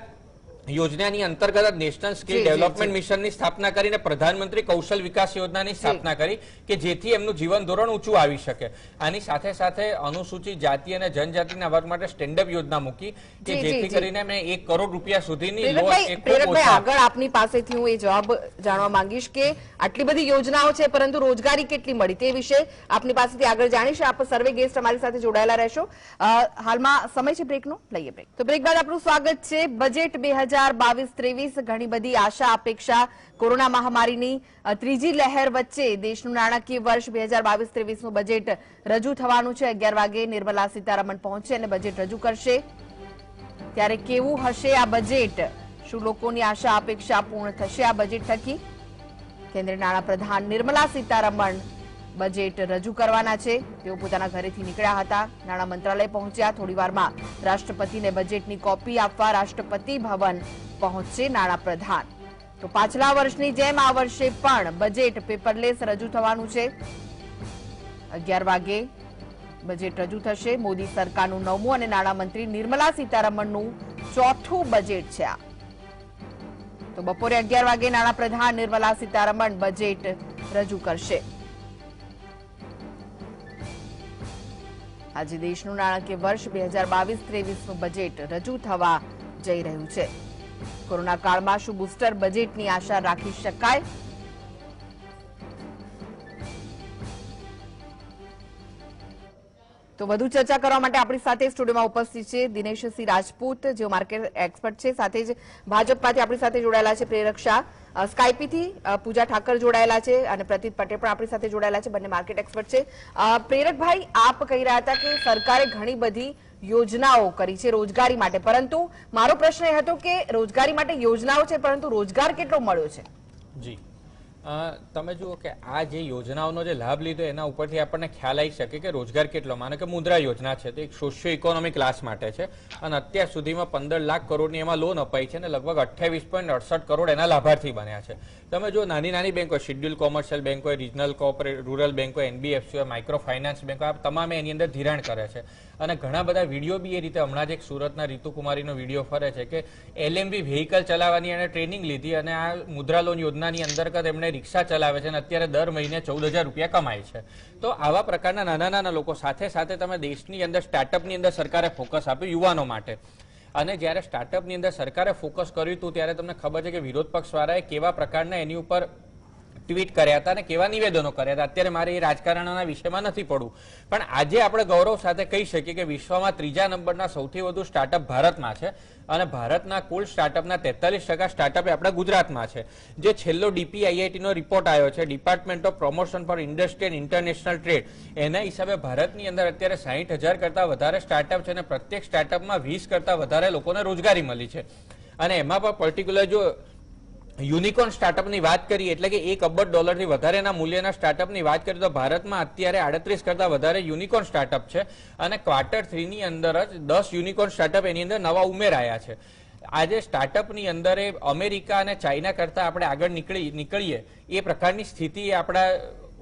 Speaker 2: યોજનાની અંતર્ગત નેશનલ સ્કિલ ડેવલપમેન્ટ મિશનની સ્થાપના કરીને પ્રધાનમંત્રી કૌશલ વિકાસ યોજનાની સ્થાપના કરી કે જેથી એમનું જીવન ધોરણ ઊંચું આવી શકે. આની સાથે સાથે અનુસૂચિત જાતિ અને જનજાતિના વર્ગ માટે સ્ટેન્ડઅપ યોજના મૂકી કે જેથી કરીને અમે 1 કરોડ રૂપિયા સુધીની લોન.
Speaker 1: આગળ આપની પાસેથી હું એ જવાબ જાણવા માંગીશ કે આટલી બધી યોજનાઓ છે પરંતુ રોજગારી કેટલી મળી તે વિશે આપની પાસેથી આગળ જાણીશ. આપ સર્વે ગેસ્ટ અમારી સાથે જોડાયેલા રહેશો. હાલમાં સમય છે બ્રેકનો, લઈએ બ્રેક. તો બ્રેક બાદ આપનું સ્વાગત છે. બજેટ 2022-23 ઘણી બધી આશા અપેક્ષા. કોરોના મહામારીની ત્રીજી લહેર વચ્ચે દેશનું નાણાકીય વર્ષ 2022-23 નું બજેટ રજૂ થવાનું છે. 11 વાગે નિર્મલા સીતારમણ પહોંચશે અને બજેટ રજૂ કરશે. ત્યારે કેવું હશે આ બજેટ? શું લોકોની આશા અપેક્ષા પૂર્ણ થશે આ બજેટ થકી? કેન્દ્રીય નાણાપ્રધાન નિર્મલા સીતારમણ બજેટ રજૂ કરવાના છે. તેઓ પોતાના ઘરેથી નીકળ્યા હતા, નાણાં મંત્રાલય પહોંચ્યા. થોડીવારમાં રાષ્ટ્રપતિને બજેટની કોપી આપવા રાષ્ટ્રપતિ ભવન પહોંચશે નાણાપ્રધાન. તો પાછલા વર્ષની જેમ આ વર્ષે પણ બજેટ પેપરલેસ રજૂ થવાનું છે. 11 વાગે બજેટ રજૂ થશે. મોદી સરકારનું 9મું અને નાણામંત્રી નિર્મલા સીતારમણનું 4થું બજેટ છે આ. તો બપોરે 11 વાગે નાણાપ્રધાન નિર્મલા સીતારમણ બજેટ રજૂ કરશે. આજે દેશનું નાણાકીય વર્ષ 2022-23 નું બજેટ રજૂ થવા જઈ રહ્યું છે. કોરોના કાળમાં શું બુસ્ટર બજેટની આશા રાખી શકાય? તો વધુ ચર્ચા કરવા માટે આપણી સાથે સ્ટુડિયોમાં ઉપસ્થિત છે દિનેશસિંહ રાજપૂત, જેઓ માર્કેટ એક્સપર્ટ છે. સાથે જ ભાજપમાંથી આપણી સાથે જોડાયેલા છે પ્રેરક શાહ. સ્કાયપીથી પૂજા ઠાકર જોડાયેલા છે અને પ્રતીત પટેલ પણ આપણી સાથે જોડાયેલા છે. બંને માર્કેટ એક્સપર્ટ છે. પ્રેરકભાઈ, આપ કહી રહ્યા હતા કે સરકારે ઘણી બધી યોજનાઓ કરી છે રોજગારી માટે, પરંતુ મારો પ્રશ્ન એ હતો કે રોજગારી માટે યોજનાઓ છે પરંતુ રોજગાર કેટલો મળ્યો છે?
Speaker 2: જી, તમે જુઓ કે આ જે યોજનાઓનો જે લાભ લીધો એના ઉપરથી આપણને ખ્યાલ આવી શકે કે રોજગાર કેટલો. માનો કે મુદ્રા યોજના છે તો એક સોશિયો ઇકોનોમિક ક્લાસ માટે છે અને અત્યાર સુધીમાં 15 લાખ કરોડની એમાં લોન અપાઈ છે અને લગભગ 28.68 કરોડ એના લાભાર્થી બન્યા છે. તમે જો નાની નાની બેંકો, શેડ્યુલ કોમર્શિયલ બેંક હોય, રિજનલ કોઓપરેટિવ રૂરલ બેંક હોય, એનબીએફસી હોય, માઇક્રો ફાઇનાન્સ બેંક હોય, આ તમામે એની અંદર ધિરાણ કરે છે. અને ઘણા બધા વિડીયો બી એ રીતે, હમણાં જ એક સુરતના રીતુકુમારીનો વિડીયો ફરે છે કે એલએમવી વ્હીકલ ચલાવવાની એને ટ્રેનિંગ લીધી અને આ મુદ્રા લોન યોજનાની અંતર્ગત એમણે રિક્ષા ચલાવે છે અને અત્યારે દર મહિને 14,000 રૂપિયા કમાય છે. તો આવા પ્રકારના નાના નાના લોકો. સાથે સાથે તમે દેશની અંદર સ્ટાર્ટઅપની અંદર સરકારે ફોકસ આપ્યું યુવાનો માટે. અને જ્યારે સ્ટાર્ટઅપની અંદર સરકારે ફોકસ કર્યું હતું ત્યારે તમને ખબર છે કે વિરોધ પક્ષવાળાએ કેવા પ્રકારના એની ઉપર ટ્વીટ કર્યા હતા અને કેવા નિવેદનો કર્યા હતા. અત્યારે મારે એ રાજકારણના વિષયમાં નથી પડવું, પણ આજે આપણે ગૌરવ સાથે કહી શકીએ કે વિશ્વમાં 3જા નંબરના સૌથી વધુ સ્ટાર્ટઅપ ભારતમાં છે અને ભારતના કુલ સ્ટાર્ટઅપના 43% સ્ટાર્ટઅપ આપણા ગુજરાતમાં છે. જે છેલ્લો DPIIT નો રિપોર્ટ આવ્યો છે, department of promotion for industry and international trade, એના હિસાબે ભારતની અંદર અત્યારે 60,000 કરતા વધારે સ્ટાર્ટઅપ છે અને પ્રત્યેક સ્ટાર્ટઅપમાં 20 કરતા વધારે લોકોને રોજગારી મળી છે. અને એમાં પણ પર્ટિક્યુલર જો યુનિકોર્ન સ્ટાર્ટઅપની વાત કરીએ એટલે કે $1 અબજ થી વધારેના મૂલ્યના સ્ટાર્ટઅપની વાત કરીએ તો ભારતમાં અત્યારે 38 કરતા વધારે યુનિકોર્ન સ્ટાર્ટઅપ છે અને ક્વાર્ટર 3 ની અંદર જ 10 યુનિકોર્ન સ્ટાર્ટઅપ એની અંદર નવા ઉમેરાયા છે. આજે સ્ટાર્ટઅપની અંદર અમેરિકા અને ચાઇના કરતા આપણે આગળ નીકળીએ એ પ્રકારની સ્થિતિ આપણા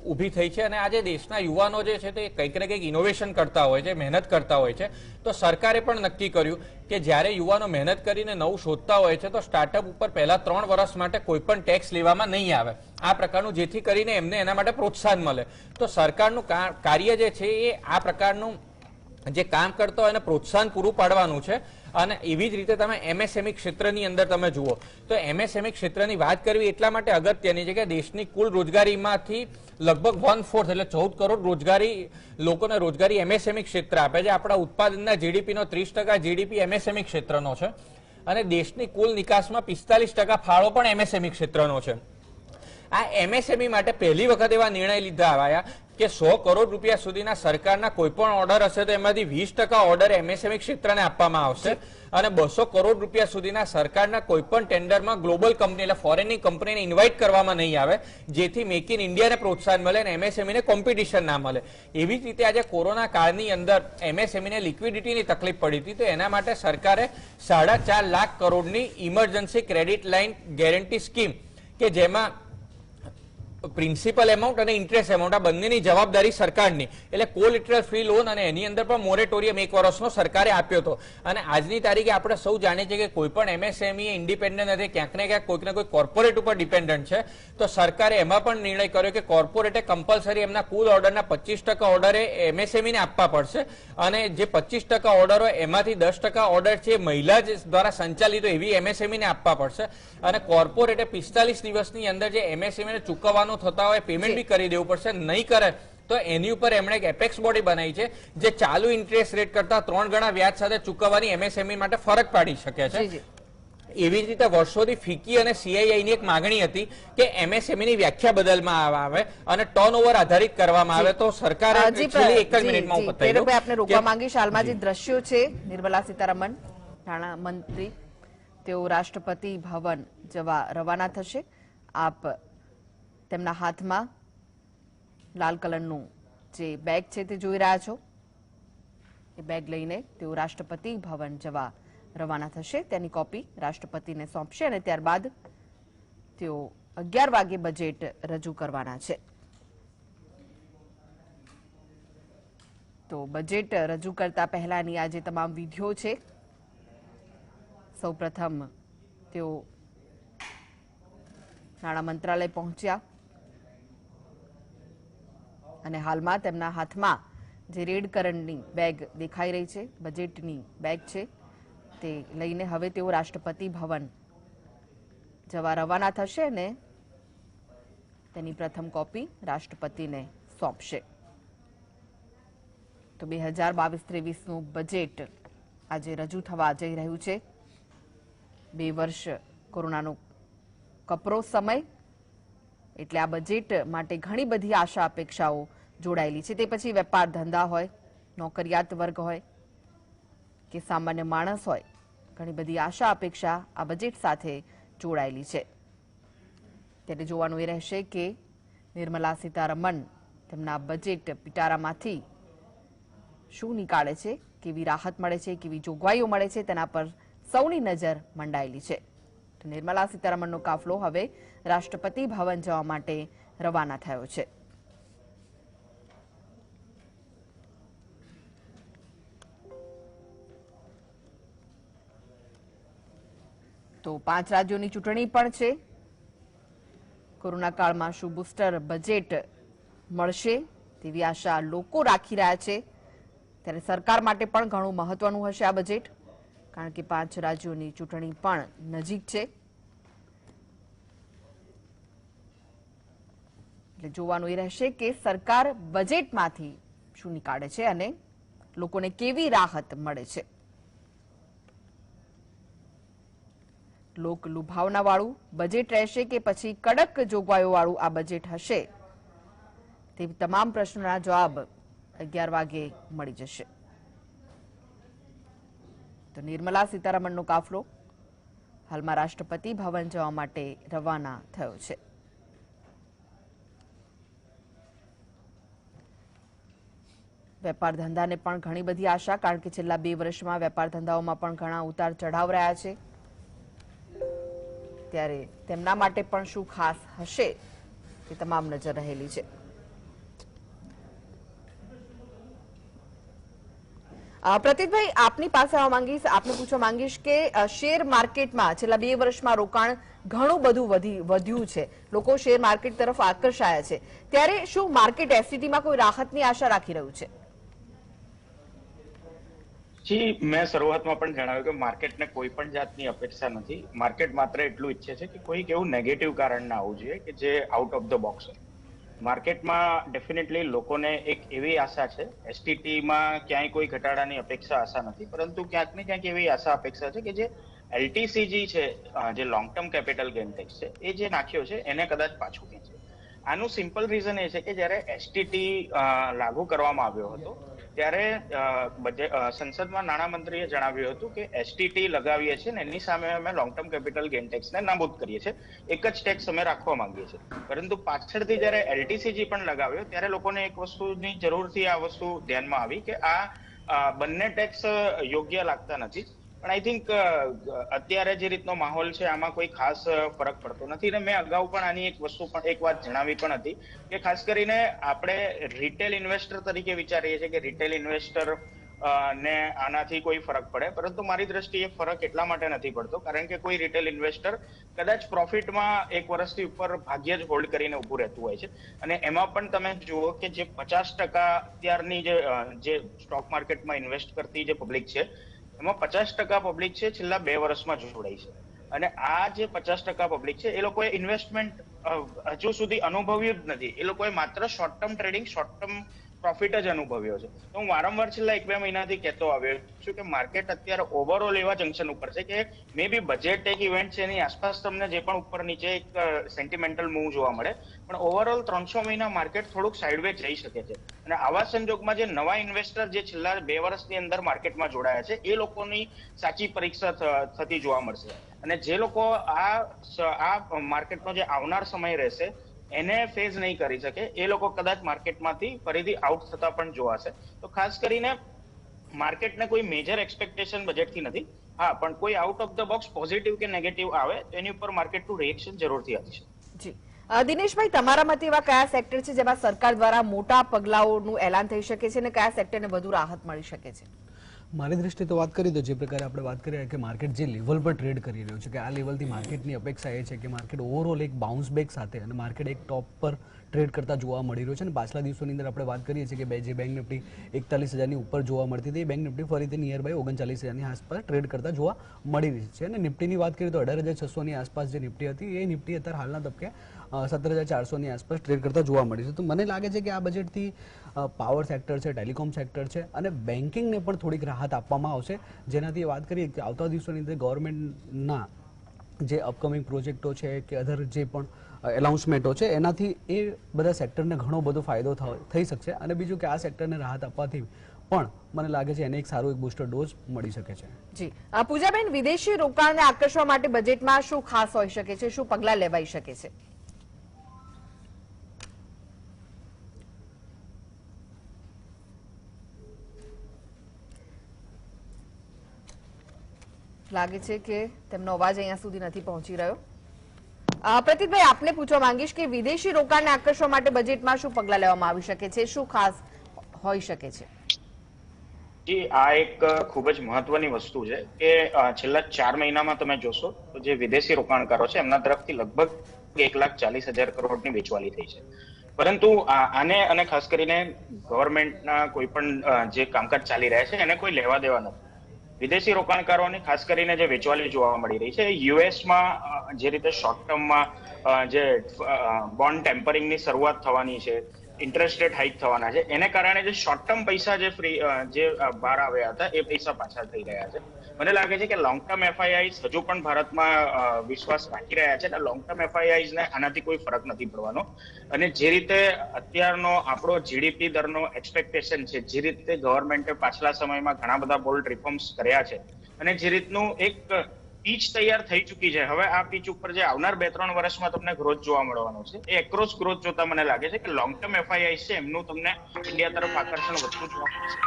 Speaker 2: ઊભી થઈ છે. અને આજે દેશના યુવાનો જે છે તે કંઈક ને કંઈક ઇનોવેશન કરતા હોય છે, મહેનત કરતા હોય છે. તો સરકારે પણ નક્કી કર્યું કે જ્યારે યુવાનો મહેનત કરીને નવું શોધતા હોય છે તો સ્ટાર્ટઅપ ઉપર પહેલા 3 વર્ષ માટે કોઈ પણ ટેક્સ લેવામાં નહીં આવે. આ પ્રકારનું, જેથી કરીને એમને એના માટે પ્રોત્સાહન મળે. તો સરકારનું કાર્ય જે છે એ આ પ્રકારનું જે કામ કરતા હોય એને પ્રોત્સાહન પૂરું પાડવાનું છે. અને એવી જ રીતે તમે MSME ક્ષેત્રની અંદર તમે જુઓ તો MSME ક્ષેત્રની વાત કરવી એટલા માટે અગત્યની છે કે દેશની કુલ રોજગારીમાંથી લગભગ 1/4 એટલે 14 કરોડ રોજગારી લોકોને રોજગારી MSME ક્ષેત્ર આપે છે. આપણા ઉત્પાદનના GDPનો 30% GDP MSME ક્ષેત્રનો છે અને દેશની કુલ નિકાસમાં 45% ફાળો પણ MSME ક્ષેત્રનો છે. આ MSME માટે પહેલી વખત એવા નિર્ણય લીધા આવ્યા કે 100 કરોડ રૂપિયા સુધીના સરકારના કોઈ પણ ઓર્ડર હશે તો એમાંથી 20% ઓર્ડર MSME ક્ષેત્રને આપવામાં આવશે અને 200 કરોડ રૂપિયા સુધીના સરકારના કોઈ પણ ટેન્ડરમાં ગ્લોબલ કંપની એટલે ફોરેનની કંપનીને ઇન્વાઇટ કરવામાં નહીં આવે, જેથી મેક ઇન ઇન્ડિયાને પ્રોત્સાહન મળે અને MSMEને કોમ્પિટિશન ના મળે. એવી જ રીતે આજે કોરોના કાળની અંદર MSMEને લિક્વિડિટીની તકલીફ પડી હતી તો એના માટે સરકારે 4.5 લાખ કરોડની emergency credit line guarantee scheme કે જેમાં પ્રિન્સિપલ એમાઉન્ટ અને ઇન્ટરેસ્ટ એમાઉન્ટ આ બંનેની જવાબદારી સરકારની, એટલે કોલેટરલ ફ્રી લોન અને એની અંદર પણ મોરેટોરિયમ 1 વર્ષનો સરકારે આપ્યો હતો. અને આજની તારીખે આપણે સૌ જાણીએ છીએ કે કોઈ પણ એમએસએમઈ ઇન્ડિપેન્ડન્ટ નથી, ક્યાંક ને ક્યાંક કોઈક ને કોઈ કોર્પોરેટ ઉપર ડિપેન્ડન્ટ છે. તો સરકારે એમાં પણ નિર્ણય કર્યો કે કોર્પોરેટે કમ્પલસરી એમના કુલ ઓર્ડરના 25% ઓર્ડર એમએસએમઈ ને આપવા પડશે, અને જે 25% ઓર્ડર હોય એમાંથી 10% ઓર્ડર છે મહિલા દ્વારા સંચાલિત એવી એમએસએમઈ ને આપવા પડશે. અને કોર્પોરેટે 45 દિવસની અંદર જે એમએસએમઈ ને ચૂકવવાનું થતા હોય પેમેન્ટ બી કરી દેવું પડશે. નહીં કરે તો એની ઉપર એમણે એક એપેક્સ બોડી બનાવી છે જે ચાલુ ઇન્ટરેસ્ટ રેટ કરતા 3 ગણા વ્યાજ સાથે ચૂકવવાની એમએસએમઈ માટે ફરક પાડી શકે છે. એવી જ રીતે વર્ષોથી ફિક્કી અને સીઆઈઆઈ ની એક માંગણી હતી કે એમએસએમઈ ની વ્યાખ્યા બદલવામાં આવે અને ટર્નઓવર આધારિત કરવામાં આવે. તો સરકારે છેલ્લી 1 જ મિનિટમાં હું બતાવી દઉં
Speaker 1: આપને રોકવા માંગીશ. હાલમાં જે દ્રશ્યો છે, નિર્મલા સીતારમણ નાણામંત્રી તેઓ રાષ્ટ્રપતિ ભવન જવા રવાના થશે. આપ તેમના હાથમાં લાલ કલરનું જે બેગ છે તે જોઈ રહ્યા છો. એ બેગ લઈને તેઓ રાષ્ટ્રપતિ ભવન જવા રવાના થશે. તેની કોપી રાષ્ટ્રપતિને સોંપશે અને ત્યારબાદ તેઓ 11 વાગે બજેટ રજૂ કરવાના છે. તો બજેટ રજૂ કરતા પહેલાની આ જે તમામ વિધિઓ છે, સૌપ્રથમ તેઓ નાણાં મંત્રાલય પહોંચ્યા અને હાલમાં તેમના હાથમાં જે રેડ કલરની બેગ દેખાઈ રહી છે, બજેટની બેગ છે, તે લઈને હવે તેઓ રાષ્ટ્રપતિ ભવન જવા રવાના થશે અને તેની પ્રથમ કોપી રાષ્ટ્રપતિને સોંપશે. તો 2022-23નું બજેટ આજે રજૂ થવા જઈ રહ્યું છે. 2 વર્ષ કોરોનાનો કપરો સમય, એટલે આ બજેટ માટે ઘણી બધી આશા અપેક્ષાઓ જોડાયેલી છે. તે પછી વેપાર ધંધા હોય, નોકરિયાત વર્ગ હોય કે સામાન્ય માણસ હોય, ઘણી બધી આશા અપેક્ષા આ બજેટ સાથે જોડાયેલી છે. ત્યારે જોવાનું એ રહેશે કે નિર્મલા સીતારમણ તેમના બજેટ પિટારામાંથી શું નીકાળે છે, કેવી રાહત મળે છે, કેવી જોગવાઈઓ મળે છે, તેના પર સૌની નજર મંડાયેલી છે. નિર્મલા સીતારમણનો કાફલો હવે રાષ્ટ્રપતિ ભવન જવા માટે રવાના થયો છે. તો 5 રાજ્યોની ચૂંટણી પણ છે. કોરોના કાળમાં શું બુસ્ટર બજેટ મળશે તેવી આશા લોકો રાખી રહ્યા છે. ત્યારે સરકાર માટે પણ ઘણું મહત્વનું હશે આ બજેટ, કારણ કે 5 રાજ્યોની ચૂંટણી પણ નજીક છે. એટલે જોવાનું એ રહેશે કે સરકાર બજેટમાંથી શું નીકાળે છે અને લોકોને કેવી રાહત મળે છે. લોક લુભાવના વાળું બજેટ રહેશે કે પછી કડક જોગવાઈઓ વાળું આ બજેટ હશે, તે તમામ પ્રશ્નોના જવાબ 11 વાગે મળી જશે. તો નિર્મલા સીતારમણનો કાફલો હાલમાં રાષ્ટ્રપતિ ભવન જવા માટે રવાના થયો છે. વેપાર ધંધાને પણ ઘણી બધી આશા, કારણ કે છેલ્લા 2 વર્ષમાં વેપાર ધંધાઓમાં પણ ઘણા ઉતાર ચઢાવ રહ્યા છે. ત્યારે તેમના માટે પણ શું ખાસ હશે તે તમામ નજર રહેલી છે. પ્રતીકભાઈ, આપની પાસે આવવા માંગીશ, આપને પૂછવા માંગીશ કે શેર માર્કેટમાં છેલ્લા 2 વર્ષમાં રોકાણ ઘણું બધું વધ્યું છે, લોકો શેર માર્કેટ તરફ આકર્ષાયા છે. ત્યારે શું માર્કેટ એસટીટીમાં કોઈ રાહતની આશા રાખી રહ્યું છે?
Speaker 3: જી, મેં શરૂઆતમાં પણ જણાવ્યું કે માર્કેટને કોઈ પણ જાતની અપેક્ષા નથી. માર્કેટ માત્ર એટલું ઈચ્છે છે કે કોઈક એવું નેગેટિવ કારણ ના આવવું જોઈએ કે જે આઉટ ઓફ ધ બોક્સ હોય. માર્કેટમાં ડેફિનેટલી લોકોને એક એવી આશા છે, એસટીટીમાં ક્યાંય કોઈ ઘટાડાની અપેક્ષા આશા નથી, પરંતુ ક્યાંક ને ક્યાંક એવી આશા અપેક્ષા છે કે જે એલટીસીજી છે, જે long term capital gain tax છે, એ જે નાખ્યો છે એને કદાચ પાછું ખેંચે. આનું સિમ્પલ રીઝન એ છે કે જ્યારે એસટીટી લાગુ કરવામાં આવ્યો હતો ત્યારે સંસદમાં નાણામંત્રીએ જણાવ્યું હતું કે એસટીટી લગાવીએ છીએ ને એની સામે અમે લોંગ ટર્મ કેપિટલ ગેઇન ટેક્સને નાબૂદ કરીએ છીએ, એક જ ટેક્સ અમે રાખવા માંગીએ છીએ. પરંતુ પાછળથી જ્યારે એલટીસીજી પણ લગાવ્યો ત્યારે લોકોને એક વસ્તુની જરૂરથી આ વસ્તુ ધ્યાનમાં આવી કે આ બંને ટેક્સ યોગ્ય લાગતા નથી. પણ આઈ થિંક અત્યારે જે રીતનો માહોલ છે આમાં કોઈ ખાસ ફરક પડતો નથી. અને મેં અગાઉ પણ આની એક વાત જણાવી પણ હતી કે ખાસ કરીને આપણે રિટેલ ઇન્વેસ્ટર તરીકે વિચારીએ છીએ કે રિટેલ ઇન્વેસ્ટર ને આનાથી કોઈ ફરક પડે, પરંતુ મારી દ્રષ્ટિએ ફરક એટલા માટે નથી પડતો કારણ કે કોઈ રિટેલ ઇન્વેસ્ટર કદાચ પ્રોફિટમાં 1 વર્ષથી ઉપર ભાગ્યે જ હોલ્ડ કરીને ઉભું રહેતું હોય છે. અને એમાં પણ તમે જુઓ કે જે 50% અત્યારની જે સ્ટોક માર્કેટમાં ઇન્વેસ્ટ કરતી જે પબ્લિક છે એમાં 50% પબ્લિક છે છેલ્લા 2 વર્ષમાં જોડાઈ છે. અને આ જે 50% પબ્લિક છે એ લોકોએ ઇન્વેસ્ટમેન્ટ હજુ સુધી અનુભવ્યું જ નથી. એ લોકોએ માત્ર short term trading, short term profit જ અનુભવ્યો છે. તો હું વારંવાર છેલ્લા 1-2 મહિનાથી કહેતો આવ્યો છું કે માર્કેટ અત્યારે ઓવરઓલ એવા જંકશન ઉપર છે કે મે બી બજેટ એક ઇવેન્ટ છે એની આસપાસ તમને જે પણ ઉપર નીચે એક સેન્ટિમેન્ટલ મૂવ જોવા મળે, પણ ઓવરઓલ 300 મહિના માર્કેટ થોડુંક સાઇડવેઝ જઈ શકે છે. અને આવા સંજોગમાં જે નવા ઇન્વેસ્ટર જે છેલ્લા 2 વર્ષની અંદર માર્કેટમાં જોડાયા છે એ લોકોની સાચી પરીક્ષા થતી જોવા મળશે. અને જે લોકો આ માર્કેટનો જે આવનાર સમય રહેશે એને ફેઝ નહીં કરી શકે એ લોકો કદાચ માર્કેટમાંથી ફરીથી આઉટ થતા પણ જોવાશે. તો ખાસ કરીને માર્કેટને કોઈ મેજર એક્સપેક્ટેશન બજેટથી નથી. હા, પણ કોઈ out of the box positive કે નેગેટિવ આવે તો એની ઉપર માર્કેટનું રિએક્શન જરૂરથી આવી શકે.
Speaker 1: જી દિનેશભાઈ, તમારા મતે એવા કયા સેક્ટર છે જેમાં સરકાર દ્વારા મોટા પગલાઓનું એલાન થઈ શકે છે અને કયા સેક્ટરને વધુ રાહત મળી શકે છે?
Speaker 5: મારી દ્રષ્ટિએ તો વાત કરીએ તો જે પ્રકારે આપણે વાત કરીએ કે માર્કેટ જે લેવલ પર ટ્રેડ કરી રહ્યું છે કે આ લેવલથી માર્કેટની અપેક્ષા એ છે કે માર્કેટ ઓવરઓલ એક બાઉન્સ બેક સાથે અને માર્કેટ એક ટોપ પર ટ્રેડ કરતા જોવા મળી રહ્યું છે. અને પાછલા દિવસોની અંદર આપણે વાત કરીએ છીએ કે જે બેંક નિફ્ટી 41,000ની ઉપર જોવા મળતી હતી એ બેંક નિફ્ટી ફરીથી નિયર બાય 39,000ની આસપાસ ટ્રેડ કરતા જોવા મળી રહી છે. અને નિફ્ટીની વાત કરીએ તો 18,600ની આસપાસ જે નિફ્ટી હતી એ નિફ્ટી અત્યારે હાલના તબકે 17,400ની આસપાસ ટ્રેડ કરતા જોવા મળી છે. તો મને લાગે છે કે આ બજેટથી પાવર સેક્ટર છે, ટેલિકોમ સેક્ટર છે અને બેન્કિંગને પણ થોડીક રાહત આપવામાં આવશે, જેનાથી વાત કરીએ કે આવતા દિવસોની અંદર ગવર્મેન્ટના જે અપકમિંગ પ્રોજેક્ટો છે કે અધર જે પણ એનાઉન્સમેન્ટો છે એનાથી એ બધા સેક્ટરને ઘણો બધો ફાયદો થઈ શકશે. અને બીજું કે આ સેક્ટરને રાહત આપવાથી પણ મને લાગે છે એને એક સારો એક બૂસ્ટર ડોઝ મળી શકે છે.
Speaker 1: જી પૂજાબેન, વિદેશી રોકાણને આકર્ષવા માટે બજેટમાં શું ખાસ હોઈ શકે છે, શું પગલાં લેવાઈ શકે છે? લાગે છે કે તેમનો અવાજ અહીંયા સુધી નથી પહોંચી રહ્યો. પ્રતીકભાઈ, આપને પૂછવા માંગીશ કે વિદેશી રોકાણને આકર્ષવા માટે બજેટમાં શું પગલાં લેવામાં આવી શકે છે, શું ખાસ હોઈ શકે છે?
Speaker 3: જી, આ એક ખૂબ જ મહત્વની વસ્તુ છે કે છેલ્લા 4 મહિનામાં તમે જોશો તો જે વિદેશી રોકાણકારો છે એમના તરફથી લગભગ 1,40,000 કરોડની વેચવાલી થઈ છે. પરંતુ આને અને ખાસ કરીને ગવર્મેન્ટના કોઈ પણ જે કામકાજ ચાલી રહ્યા છે એને કોઈ લેવા દેવા નથી. વિદેશી રોકાણકારોની ખાસ કરીને જે વેચવાલી જોવા મળી રહી છે યુએસમાં જે રીતે શોર્ટ ટર્મમાં જે બોન્ડ ટેમ્પરિંગની શરૂઆત થવાની છે, ઇન્ટરેસ્ટ રેટ હાઇક થવાના છે, એને કારણે જે શોર્ટ ટર્મ પૈસા જે બહાર આવ્યા હતા એ પૈસા પાછા થઈ રહ્યા છે. મને લાગે છે કે લોંગ ટર્મ એફઆઈઆઈસ હજુ પણ ભારતમાં વિશ્વાસ રાખી રહ્યા છે અને લોંગ ટર્મ એફઆઈઆઈસ ને આનાથી કોઈ ફરક નથી પડવાનો. અને જે રીતે અત્યારનો આપણો જીડીપી દરનો એક્સપેક્ટેશન છે, જે રીતે ગવર્મેન્ટે પાછલા સમયમાં ઘણા બધા બોલ્ડ રિફોર્મ્સ કર્યા છે અને જે રીતનું એક પીચ તૈયાર થઈ ચૂકી છે, હવે આ પીચ ઉપર જે આવનાર 2-3 વર્ષમાં તમને ગ્રોથ જોવા મળવાનો છે એ એક્રોસ ગ્રોથ જોતા મને લાગે છે કે લોંગ ટર્મ એફઆઈઆઈસ છે એમનું તમને ઇન્ડિયા તરફ આકર્ષણ વધતું જોવા મળશે.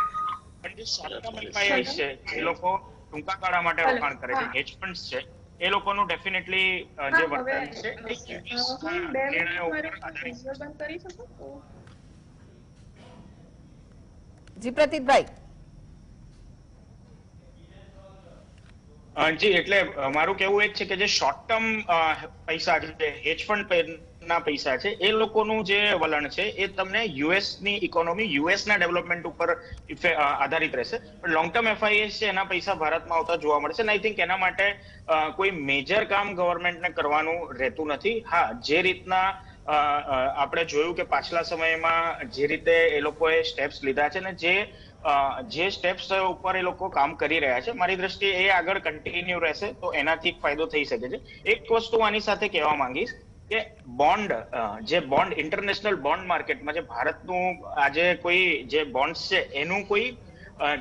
Speaker 3: પણ જે શોર્ટ ટર્મ એફઆઈઆઈસ છે એ લોકો ટૂંકા ગાળા માટે રોકાણ કરે છે, હેજ ફંડ્સ છે, એ લોકોનું ડેફિનેટલી જે વર્તન છે નિર્ણયો ઉપર આધારિત છે.
Speaker 1: જી પ્રતીકભાઈ.
Speaker 3: જી, એટલે મારું કેવું એ છે કે જે શોર્ટ ટર્મ પૈસા છે, હેજ ફંડ ના પૈસા છે, એ લોકોનું જે વલણ છે એ તમને યુએસની ઇકોનોમી, યુએસના ડેવલપમેન્ટ ઉપર આધારિત રહેશે. પણ લોંગ ટર્મ એફઆઈએસ છે એના પૈસા ભારતમાં આવતા જોવા મળશે. આઈ થિંક એના માટે કોઈ મેજર કામ ગવર્મેન્ટને કરવાનું રહેતું નથી. હા, જે રીતના આપણે જોયું કે પાછલા સમયમાં જે રીતે એ લોકોએ સ્ટેપ્સ લીધા છે ને જે સ્ટેપ્સ ઉપર એ લોકો કામ કરી રહ્યા છે, મારી દ્રષ્ટિએ એ આગળ કન્ટિન્યુ રહેશે તો એનાથી ફાયદો થઈ શકે છે. એક વસ્તુ આની સાથે કહેવા માંગીશ કે ઇન્ટરનેશનલ બોન્ડ માર્કેટમાં જે ભારતનું આજે કોઈ જે બોન્ડ્સ છે એનું કોઈ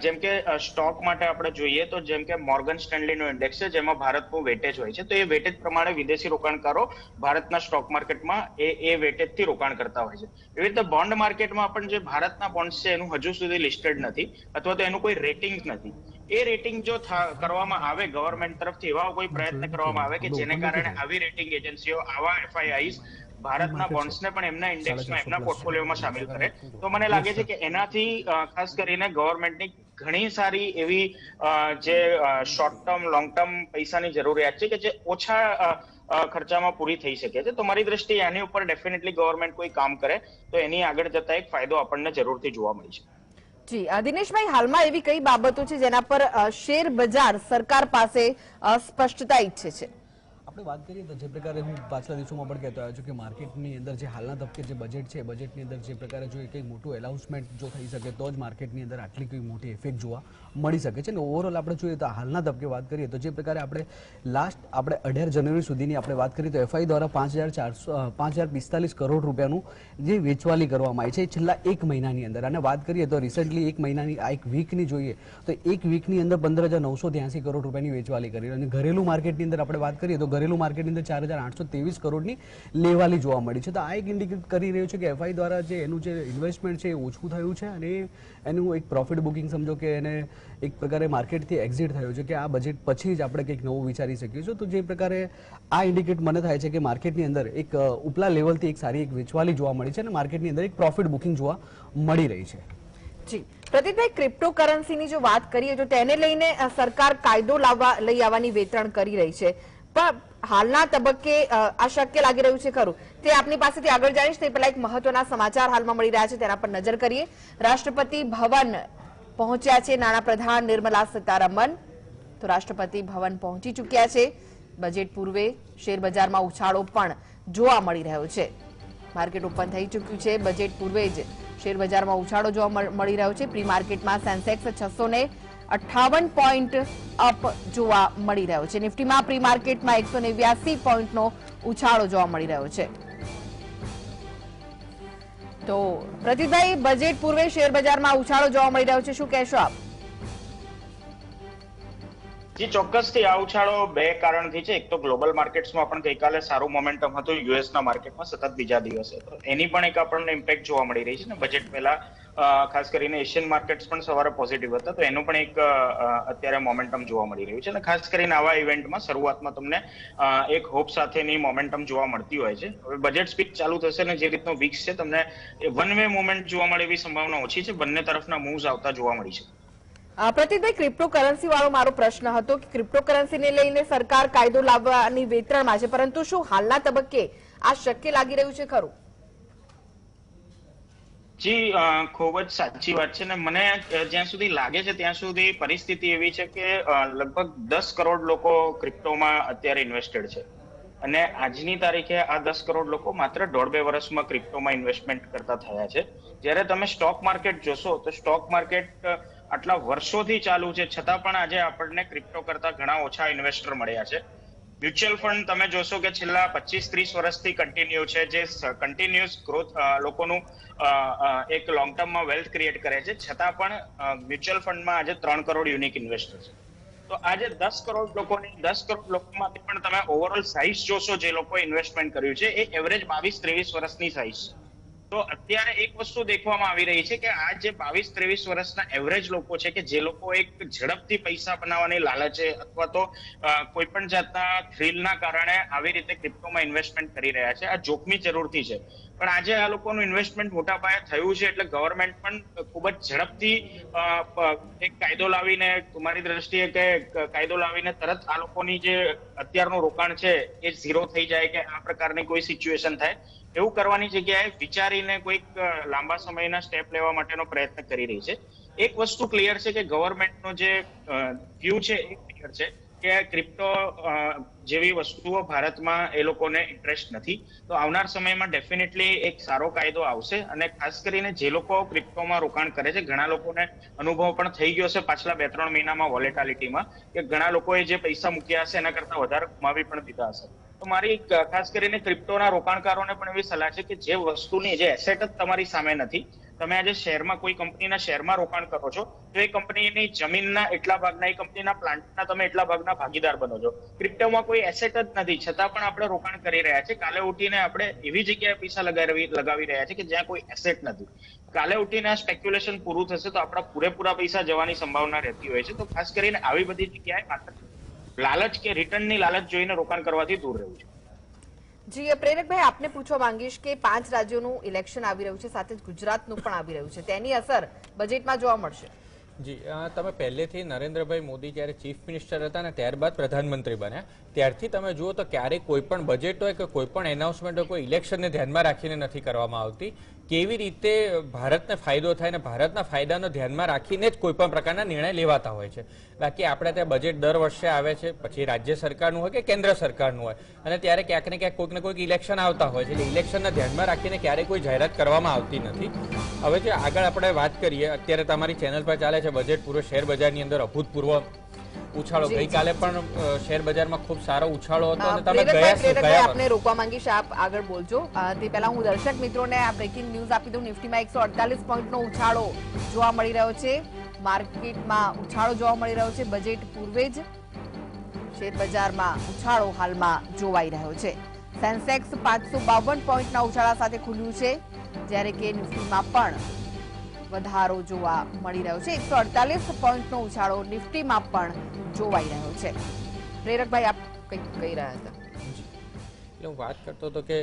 Speaker 3: જેમ કે સ્ટોક માટે આપણે જોઈએ તો જેમ કે મોર્ગન સ્ટેનલીનો ઇન્ડેક્સ છે જેમાં ભારતનું વેટેજ હોય છે, તો એ વેટેજ પ્રમાણે વિદેશી રોકાણકારો ભારતના સ્ટોક માર્કેટમાં એ વેટેજથી રોકાણ કરતા હોય છે. એવી રીતે બોન્ડ માર્કેટમાં પણ જે ભારતના બોન્ડ્સ છે એનું હજુ સુધી લિસ્ટેડ નથી અથવા તો એનું કોઈ રેટિંગ નથી. એ રેટિંગ જો કરવામાં આવે ગવર્મેન્ટ તરફથી, એવા કોઈ પ્રયત્ન કરવામાં આવે કે જેને કારણે આવી રેટિંગ એજન્સીઓ આવા FIIs ભારતના બોન્ડ્સને પણ એમના ઇન્ડેક્સમાં, એમના પોર્ટફોલિયોમાં સામેલ કરે, તો મને લાગે છે કે એનાથી ખાસ કરીને ગવર્મેન્ટની ઘણી સારી એવી જે શોર્ટ ટર્મ, લોંગ ટર્મ પૈસાની જરૂરિયાત છે કે જે ઓછા ખર્ચામાં પૂરી થઈ શકે છે. તો મારી દ્રષ્ટિએ આની ઉપર ડેફિનેટલી ગવર્મેન્ટ કોઈ કામ કરે તો એની આગળ જતા એક ફાયદો આપણને જરૂરથી જોવા મળી છે.
Speaker 1: જી દિનેશભાઈ, હાલમાં એવી કઈ બાબતો છે જેના પર શેર બજાર સરકાર પાસે સ્પષ્ટતા ઈચ્છે છે?
Speaker 5: આપણે વાત કરીએ તો જે પ્રકારે હું પાછલા દિવસોમાં પણ કહેતો આવ્યો છું કે માર્કેટની અંદર જે હાલના તબકે જે બજેટ છે, બજેટની અંદર જે પ્રકારે જો કંઈક મોટું એનાઉન્સમેન્ટ જો થઈ શકે તો જ માર્કેટની અંદર આટલી કોઈ મોટી ઇફેક્ટ જોવા મળી શકે છે. અને ઓવરઓલ આપણે જોઈએ તો હાલના તબકે વાત કરીએ તો જે પ્રકારે આપણે 18 જાન્યુઆરી સુધીની આપણે વાત કરીએ તો FI દ્વારા 5,045 કરોડ રૂપિયાનું જે વેચવાલી કરવામાં આવી છે છેલ્લા એક મહિનાની અંદર. અને વાત કરીએ તો રિસન્ટલી એક મહિનાની આ એક વીકની જોઈએ તો એક વીકની અંદર 15,983 કરોડ રૂપિયાની વેચવાલી કરી. અને ઘરેલું માર્કેટની અંદર આપણે વાત કરીએ તો ઘરેલું માર્કેટની અંદર 4,823 કરોડની લેવાલી જોવા મળી છે. તો આ એક ઇન્ડિકેટ કરી રહ્યું છે કે FI દ્વારા જે એનું જે ઇન્વેસ્ટમેન્ટ છે એ ઓછું થયું છે અને એનું એક પ્રોફિટ બુકિંગ સમજો કે એને એક પ્રકારે માર્કેટથી એક્ઝિટ થયું છે કે આ બજેટ પછી જ આપણે કંઈક નવું વિચારી શકીએ છીએ. તો જે પ્રકારે આ ઇન્ડિકેટ મને થાય છે કે માર્કેટની અંદર એક ઉપલા લેવલથી એક સારી એક વેચવાલી જોવા મળી છે અને માર્કેટની અંદર એક પ્રોફિટ બુકિંગ જોવા મળી રહી છે.
Speaker 1: જી પ્રતિકભાઈ, ક્રિપ્ટોકરન્સીની જો વાત કરીએ તો તેને લઈને સરકાર કાયદો લઈ આવવાની વેતરણ કરી રહી છે, પણ હાલના તબક્કે આ શક્ય લાગી રહ્યું છે ખરું? તે આપની પાસેથી આગળ જાણીશ તે પહેલા એક મહત્વના સમાચાર હાલમાં મળી રહ્યા છે તેના પર નજર કરીએ. રાષ્ટ્રપતિ ભવન પહોંચ્યા છે નાણાપ્રધાન નિર્મલા સીતારમણ. તો રાષ્ટ્રપતિ ભવન પહોંચી ચૂક્યા છે. બજેટ પૂર્વે શેર બજારમાં ઉછાળો પણ જોવા મળી રહ્યો છે. માર્કેટ ઓપન થઈ ચૂક્યું છે. બજેટ પૂર્વે જ શેર બજારમાં ઉછાળો જોવા મળી રહ્યો છે. પ્રી માર્કેટમાં સેન્સેક્સ 658 પોઈન્ટ અપ જોવા મળી રહ્યો છે. નિફ્ટીમાં પ્રી માર્કેટમાં 189 પોઈન્ટનો ઉછાળો જોવા મળી રહ્યો છે. તો પ્રતિકભાઈ, બજેટ પૂર્વે શેર બજારમાં ઉછાળો જોવા મળી રહ્યો છે, શું કહેશો આપ?
Speaker 3: જી ચોક્કસથી આ ઉછાળો બે કારણથી છે. એક તો ગ્લોબલ માર્કેટ્સમાં પણ ગઈકાલે સારું મોમેન્ટમ હતું, યુએસના માર્કેટમાં સતત બીજા દિવસે, તો એની પણ એક આપણને ઇમ્પેક્ટ જોવા મળી રહી છે. ને બજેટ પહેલા ખાસ કરીને એશિયન માર્કેટ્સ પણ સવારે પોઝિટિવ હતા, તો એનું પણ એક અત્યારે મોમેન્ટમ જોવા મળી રહ્યું છે. અને ખાસ કરીને આવા ઇવેન્ટમાં શરૂઆતમાં તમને એક હોપ સાથેની મોમેન્ટમ જોવા મળતી હોય છે. હવે બજેટ સ્પીચ ચાલુ થશે ને જે રીતનો વીક્સ છે તમને વન વે મુવમેન્ટ જોવા મળે એવી સંભાવના ઓછી છે. બંને તરફના મૂવ્સ આવતા જોવા મળી છે.
Speaker 1: પ્રતિકભાઈ, ક્રિપ્ટોકરન્સી વાળો મારો પ્રશ્ન હતો કે ક્રિપ્ટોકરન્સીને લઈને સરકાર કાયદો લાવવાની વેતરણમાં છે, પરંતુ શું હાલના તબક્કે આ શક્ય લાગી રહ્યું છે ખરું?
Speaker 3: જી ખૂબ જ સાચી વાત છે. ને મને જ્યાં સુધી લાગે છે ત્યાં સુધી પરિસ્થિતિ એવી છે કે લગભગ 10 કરોડ લોકો ક્રિપ્ટોમાં અત્યારે ઇન્વેસ્ટેડ છે. અને આજની તારીખે આ 10 કરોડ લોકો માત્ર 1.5-2 વર્ષમાં ક્રિપ્ટોમાં ઇન્વેસ્ટમેન્ટ કરતા થયા છે. જ્યારે તમે સ્ટોક માર્કેટ જોશો તો સ્ટોક માર્કેટ આટલા વર્ષોથી ચાલુ છે છતાં પણ આજે આપણને ક્રિપ્ટો કરતા ઘણા ઓછા ઇન્વેસ્ટર મળ્યા છે. મ્યુચ્યુઅલ ફંડ તમે જોશો કે છેલ્લા 25-30 વર્ષથી કન્ટિન્યુ છે, જે કન્ટિન્યુઅસ ગ્રોથ લોકોનું એક લોંગ ટર્મમાં વેલ્થ ક્રિએટ કરે છે, છતાં પણ મ્યુચ્યુઅલ ફંડમાં આજે 3 કરોડ યુનિક ઇન્વેસ્ટર છે. તો આજે 10 કરોડ લોકોમાંથી પણ તમે ઓવરઓલ સાઇઝ જોશો જે લોકોએ ઇન્વેસ્ટમેન્ટ કર્યું છે એ એવરેજ 22-23 વર્ષની સાઇઝ છે. તો અત્યારે એક વસ્તુ દેખવામાં આવી રહી છે કે આ જે 22-23 વર્ષના એવરેજ લોકો છે કે જે લોકો એક ઝડપથી પૈસા બનાવવાની લાલચે અથવા તો કોઈ પણ જાતના થ્રિલના કારણે આવી રીતે ક્રિપ્ટોમાં ઇન્વેસ્ટમેન્ટ કરી રહ્યા છે, આ જોખમી જરૂરથી છે. પણ આજે આ લોકોનું ઇન્વેસ્ટમેન્ટ મોટા પાયે થયું છે એટલે ગવર્મેન્ટ પણ ખૂબ જ ઝડપથી એક કાયદો લાવીને, તમારી દ્રષ્ટિએ કે કાયદો લાવીને તરત આ લોકોની જે અત્યારનું રોકાણ છે એ ઝીરો થઈ જાય કે આ પ્રકારની કોઈ સિચ્યુએશન થાય એવું કરવાની જગ્યાએ વિચારીને કોઈક લાંબા સમયના સ્ટેપ લેવા માટેનો પ્રયત્ન કરી રહી છે. એક વસ્તુ ક્લિયર છે કે ગવર્મેન્ટનો જે વ્યૂ છે એ ક્લિયર છે કે ક્રિપ્ટો જેવી વસ્તુઓ ભારતમાં એ લોકોને ઇન્ટરેસ્ટ નથી. તો આવનાર સમયમાં ડેફિનેટલી એક સારો કાયદો આવશે અને ખાસ કરીને જે લોકો ક્રિપ્ટોમાં રોકાણ કરે છે, ઘણા લોકોને અનુભવ પણ થઈ ગયો છે પાછલા 2-3 મહિનામાં વોલેટાલિટીમાં કે ઘણા લોકોએ જે પૈસા મૂક્યા હશે એના કરતા વધારે ગુમાવી પણ દીધા હશે. તો મારી ખાસ કરીને ક્રિપ્ટોના રોકાણકારોને પણ એવી સલાહ છે કે જે વસ્તુની જે એસેટ જ તમારી સામે નથી, તમે આજે શેરમાં કોઈ કંપનીના શેરમાં રોકાણ કરો છો તો એ કંપનીની જમીનના એટલા ભાગના, એ કંપનીના પ્લાન્ટના તમે એટલા ભાગના ભાગીદાર બનો છો. ક્રિપ્ટોમાં કોઈ એસેટ જ નથી, છતાં પણ આપણે રોકાણ કરી રહ્યા છે. કાલે ઉઠીને આપણે એવી જગ્યાએ પૈસા લગાવી રહ્યા છે કે જ્યાં કોઈ એસેટ નથી. કાલે ઉઠીને આ સ્પેક્યુલેશન પૂરું થશે તો આપણા પૂરેપૂરા પૈસા જવાની સંભાવના રહેતી હોય છે. તો ખાસ કરીને આવી બધી જગ્યાએ માત્ર લાલચ કે રિટર્નની લાલચ જોઈને રોકાણ કરવાથી દૂર રહેવું છે.
Speaker 1: જી પ્રેરકભાઈ, આપને પૂછવા માંગીશ કે 5 રાજ્યોનું ઇલેક્શન આવી રહ્યું છે, સાથે જ ગુજરાતનું પણ આવી રહ્યું છે, તેની અસર બજેટમાં જોવા મળશે?
Speaker 2: જી, તમે પહેલેથી નરેન્દ્રભાઈ મોદી જ્યારે ચીફ મિનિસ્ટર હતા ને ત્યારબાદ પ્રધાનમંત્રી બન્યા ત્યારથી તમે જુઓ તો ક્યારેય કોઈ પણ બજેટ હોય કે કોઈ પણ એનાઉન્સમેન્ટ હોય કોઈ ઇલેક્શનને ધ્યાનમાં રાખીને નથી કરવામાં આવતી. કેવી રીતે ભારતને ફાયદો થાય ને ભારતના ફાયદાનો ધ્યાનમાં રાખીને જ કોઈ પણ પ્રકારના નિર્ણય લેવાતા હોય છે. બાકી આપણે ત્યાં બજેટ દર વર્ષે આવે છે, પછી રાજ્ય સરકારનું હોય કે કેન્દ્ર સરકારનું હોય, અને ત્યારે ક્યાંક ને ક્યાંક કોઈક ને કોઈક ઇલેક્શન આવતા હોય છે. એટલે ઇલેક્શનને ધ્યાનમાં રાખીને ક્યારેય કોઈ જાહેરાત કરવામાં આવતી નથી. હવે જે આગળ આપણે વાત કરીએ, અત્યારે તમારી ચેનલ પર ચાલે છે બજેટ પૂર્વ શેર બજારની અંદર અભૂતપૂર્વ ઉછાળો. ગઈકાલે પણ શેર બજારમાં ખૂબ સારો ઉછાળો હતો અને તમે ગયા
Speaker 1: આપને રોકવા માંગીશ, આપ આગળ બોલજો. તે પહેલા હું દર્શક મિત્રોને આ બ્રેકિંગ ન્યૂઝ આપી દઉં. નિફ્ટીમાં 148 પોઈન્ટનો ઉછાળો જોવા મળી રહ્યો છે. માર્કેટમાં ઉછાળો જોવા મળી રહ્યો છે. બજેટ પૂર્વે જ શેર બજારમાં ઉછાળો હાલમાં જોવાઈ રહ્યો છે. સેન્સેક્સ 552 પોઈન્ટના ઉછાળા સાથે ખુલ્યું છે, જ્યારે કે નિફ્ટીમાં પણ વધારો જોવા મળી રહ્યો છે. 148 પોઈન્ટનો ઉછાળો નિફ્ટીમાં પણ જોવાઈ રહ્યો છે. પ્રેરકભાઈ, આપ કંઈક કહી રહ્યા હતા.
Speaker 2: એટલે હું વાત કરતો હતો કે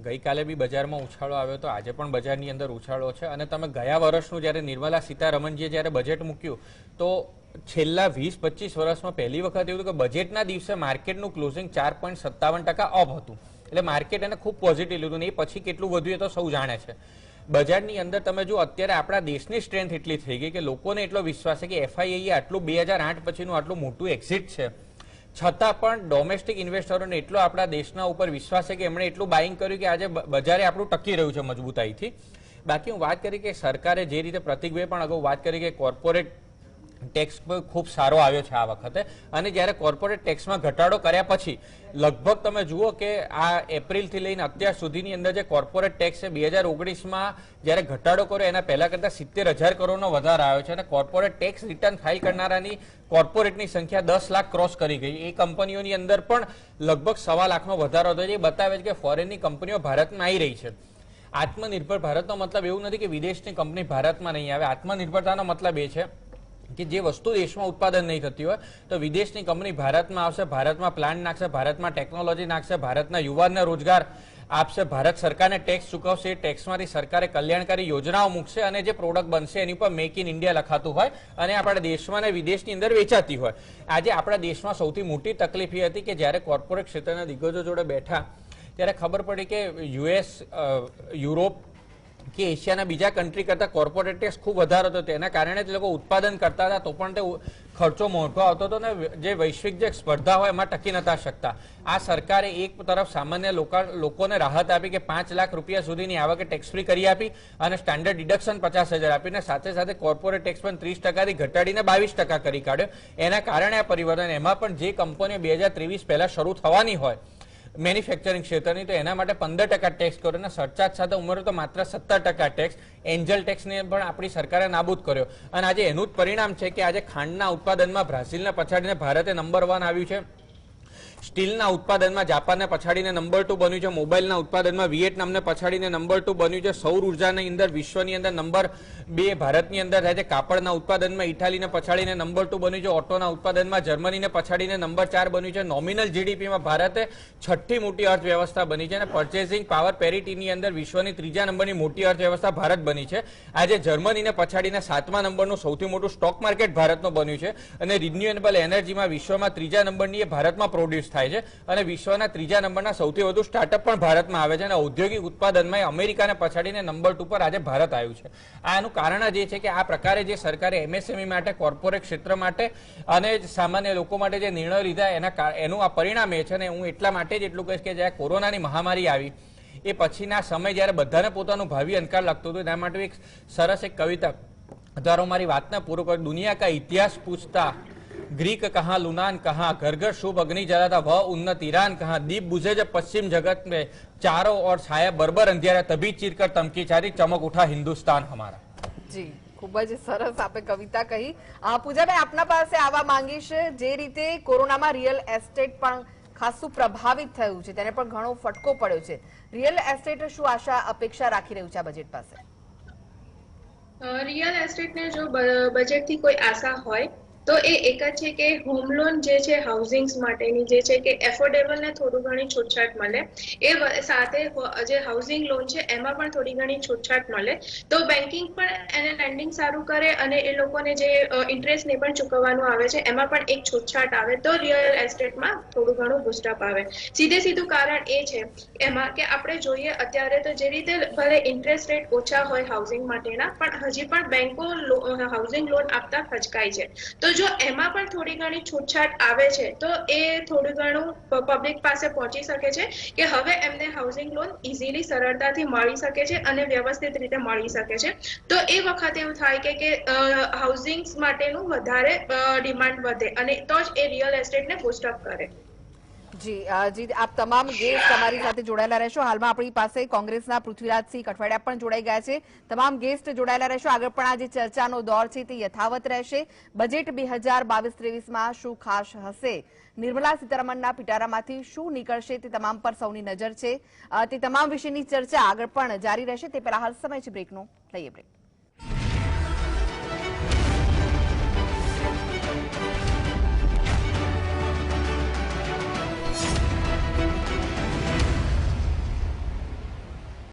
Speaker 2: ગઈકાલે બી બજારમાં ઉછાળો આવ્યો તો આજે પણ બજારની અંદર ઉછાળો છે. અને તમે ગયા વર્ષનું જ્યારે નિર્મલા સીતારમણજીએ જ્યારે બજેટ મૂક્યું તો છેલ્લા 20-25 વર્ષમાં પહેલી વખત એવું હતું કે બજેટના દિવસે માર્કેટનું ક્લોઝિંગ 4.57% અપ હતું. એટલે માર્કેટ એને ખૂબ પોઝિટિવ લીધું ને એ પછી કેટલું વધ્યું એ તો સૌ જાણે છે. બજારની અંદર તમે જો અત્યારે આપણા દેશની સ્ટ્રેન્થ એટલી થઈ ગઈ કે લોકોને એટલો વિશ્વાસ છે કે એફઆઈઆઈએ આટલું 2008 પછીનું આટલું મોટું એક્ઝિટ છે, છતાં પણ ડોમેસ્ટિક ઇન્વેસ્ટરોને એટલો આપણા દેશના ઉપર વિશ્વાસ છે કે એમણે એટલું બાઇંગ કર્યું કે આજે બજારે આપણું ટકી રહ્યું છે મજબૂતાઈથી. બાકી હું વાત કરી કે સરકારે જે રીતે પ્રતિકભાઈએ પણ અગાઉ વાત કરી કે કોર્પોરેટ ટેક્સ ખૂબ સારો આવ્યો છે આ વખતે, અને જ્યારે કોર્પોરેટ ટેક્સમાં ઘટાડો કર્યા પછી લગભગ તમે જુઓ કે આ એપ્રિલથી લઈને અત્યાર સુધીની અંદર જે કોર્પોરેટ ટેક્સ છે 2019માં જ્યારે ઘટાડો કર્યો એના પહેલા કરતાં 70,000 કરોડનો વધારો આવ્યો છે. અને કોર્પોરેટ ટેક્સ રિટર્ન ફાઇલ કરનારાની કોર્પોરેટની સંખ્યા 10 લાખ ક્રોસ કરી ગઈ. એ કંપનીઓની અંદર પણ લગભગ 1.25 લાખનો વધારો થયો છે. એ બતાવે છે કે ફોરેનની કંપનીઓ ભારતમાં આવી રહી છે. આત્મનિર્ભર ભારતનો મતલબ એવું નથી કે વિદેશની કંપની ભારતમાં નહીં આવે. આત્મનિર્ભરતાનો મતલબ એ છે કે જે વસ્તુ દેશમાં ઉત્પાદન નહીં થતી હોય તો વિદેશની કંપની ભારતમાં આવશે, ભારતમાં પ્લાન્ટ નાખશે, ભારતમાં ટેકનોલોજી નાખશે, ભારતના યુવાનને રોજગાર આપશે, ભારત સરકારને ટેક્સ ચૂકવશે, એ ટેક્સમાંથી સરકારે કલ્યાણકારી યોજનાઓ મૂકશે અને જે પ્રોડક્ટ બનશે એની પર મેક ઇન ઇન્ડિયા લખાતું હોય અને આપણા દેશમાં અને વિદેશની અંદર વેચાતી હોય. આજે આપણા દેશમાં સૌથી મોટી તકલીફ એ હતી કે જ્યારે કોર્પોરેટ ક્ષેત્રના દિગ્ગજો જોડે બેઠા ત્યારે ખબર પડી કે યુએસ, યુરોપ કે એશિયાના બીજા કન્ટ્રી કરતાં કોર્પોરેટ ટેક્સ ખૂબ વધારે હતો. તેના કારણે જ લોકો ઉત્પાદન કરતા હતા તો પણ તે ખર્ચો મોટો આવતો હતો ને જે વૈશ્વિક જે સ્પર્ધા હોય એમાં ટકી નતા શકતા. આ સરકારે એક તરફ સામાન્ય લોકોને રાહત આપી કે 5 લાખ રૂપિયા સુધીની આવકે ટેક્સ ફ્રી કરી આપી અને સ્ટાન્ડર્ડ ડિડક્શન 50,000 આપીને સાથે સાથે કોર્પોરેટ ટેક્સ પણ 30%થી ઘટાડીને 22% કરી કાઢ્યો. એના કારણે આ પરિવર્તન, એમાં પણ જે કંપનીઓ 2023 પહેલા શરૂ થવાની હોય મેન્યુફેક્ચરિંગ ક્ષેત્રની તો એના માટે 15% ટેક્સ કર્યો અને સરચાર્જ સાથે ઉમેરો તો માત્ર 17% ટેક્સ. એન્જલ ટેક્સને પણ આપણી સરકારે નાબૂદ કર્યો. અને આજે એનું જ પરિણામ છે કે આજે ખાંડના ઉત્પાદનમાં બ્રાઝિલને પછાડીને ભારતે નંબર 1 આવ્યું છે. સ્ટીલના ઉત્પાદનમાં જાપાનને પછાડીને નંબર 2 બન્યું છે. મોબાઈલના ઉત્પાદનમાં વિયેટનામને પછાડીને નંબર 2 બન્યું છે. સૌર ઉર્જાની અંદર વિશ્વની અંદર નંબર 2 ભારતની અંદર થાય છે. કાપડના ઉત્પાદનમાં ઇટાલીને પછાડીને નંબર 2 બન્યું છે. ઓટોના ઉત્પાદનમાં જર્મનીને પછાડીને નંબર 4 બન્યું છે. નોમિનલ જીડીપીમાં ભારતે 6ઠ્ઠી મોટી અર્થવ્યવસ્થા બની છે અને પરચેસિંગ પાવર પેરિટીની અંદર વિશ્વની 3જા નંબરની મોટી અર્થવ્યવસ્થા ભારત બની છે. આજે જર્મનીને પછાડીને 7મા નંબરનું સૌથી મોટું સ્ટોક માર્કેટ ભારતનું બન્યું છે અને રિન્યુએબલ એનર્જીમાં વિશ્વમાં 3જા નંબરની એ ભારતમાં પ્રોડ્યુસ થાય છે અને વિશ્વના 3જા નંબરના સૌથી વધુ સ્ટાર્ટઅપ પણ ભારતમાં આવે છે અને ઔદ્યોગિક ઉત્પાદનમાં અમેરિકાને પછાડીને નંબર 2 પર આજે ભારત આવ્યું છે. આનું કારણ જ એ છે કે આ પ્રકારે જે સરકારે એમએસએમઈ માટે, કોર્પોરેટ ક્ષેત્ર માટે અને સામાન્ય લોકો માટે જે નિર્ણયો લીધા એનું આ પરિણામ એ છે. અને હું એટલા માટે જ એટલું કહીશ કે જ્યારે કોરોનાની મહામારી આવી એ પછીના સમય જ્યારે બધાને પોતાનું ભાવિ અંધકાર લાગતું હતું એના માટે એક સરસ એક કવિતા ધારો મારી વાતને પૂરું કરી. દુનિયા કા ઇતિહાસ પૂછતા ग्रीक कहाँ, लुनान कहाँ, घर घर शुभ अग्नि जलाता वह उन्नत ईरान कहाँ, दीप बुझे जब पश्चिम जगत में चारों ओर छाया बर्बर अंधियारा तभी चीर कर तमकी चारी चमक उठा हिंदुस्तान हमारा.
Speaker 1: જી, ખૂબ જ સરસ આપે કવિતા કહી. પૂજાબેન, આપના પાસે આવવા માંગીશ. જે રીતે કોરોનામાં રિયલ એસ્ટેટ પણ ખાસું પ્રભાવિત થયું છે, તેને પણ ઘણો ફટકો પડ્યો છે. રિયલ એસ્ટેટ શું આશા અપેક્ષા રાખી રહ્યું છે આ બજેટ પાસે?
Speaker 4: રિયલ એસ્ટેટને જો બજેટથી કોઈ આશા હોય તો એ એક જ છે કે હોમ લોન જે છે હાઉસિંગ્સ માટેની જે છે કે એફોર્ડેબલ ને થોડું ઘણી છૂટછાટ મળે. સાથે જે હાઉસિંગ લોન છે એમાં પણ થોડી ઘણી છૂટછાટ મળે તો બેન્કિંગ પણ એને લેન્ડિંગ સારું કરે અને એ લોકોને જે ઇન્ટરેસ્ટ ને પણ ચૂકવવાનું આવે છે એમાં પણ એક છૂટછાટ આવે તો રિયલ એસ્ટેટમાં થોડું ઘણું બુસ્ટઅપ આવે. સીધું કારણ એ છે એમાં કે આપણે જોઈએ અત્યારે તો જે રીતે ભલે ઇન્ટરેસ્ટ રેટ ઓછા હોય હાઉસિંગ માટેના, પણ હજી પણ બેંકો હાઉસિંગ લોન આપતા ખચકાય છે. તો જો એમાં પણ થોડી ઘણી છૂટછાટ આવે છે તો એ થોડું ઘણું પબ્લિક પાસે પહોંચી શકે છે કે હવે એમને હાઉસિંગ લોન ઇઝીલી સરળતાથી મળી શકે છે અને વ્યવસ્થિત રીતે મળી શકે છે. તો એ વખતે એવું થાય કે હાઉસિંગ માટેનું વધારે ડિમાન્ડ વધે અને તો જ એ રિયલ એસ્ટેટને બુસ્ટઅપ કરે.
Speaker 1: જી, આપ તમામ ગેસ્ટ અમારી સાથે જોડાયેલા રહેશો. હાલમાં આપણી પાસે કોંગ્રેસના પૃથ્વીરાજસિંહ કઠવાડિયા પણ જોડાઈ ગયા છે. તમામ ગેસ્ટ જોડાયેલા રહેશો. આગળ પણ આ જે ચર્ચાનો દોર છે તે યથાવત રહેશે. બજેટ 2022-23માં શું ખાસ હશે, નિર્મલા સીતારમણના પિટારામાંથી શું નીકળશે, તે તમામ પર સૌની નજર છે. તે તમામ વિશેની ચર્ચા આગળ પણ જારી રહેશે. તે પહેલા હાલ સમય છે બ્રેકનો. લઈએ બ્રેક.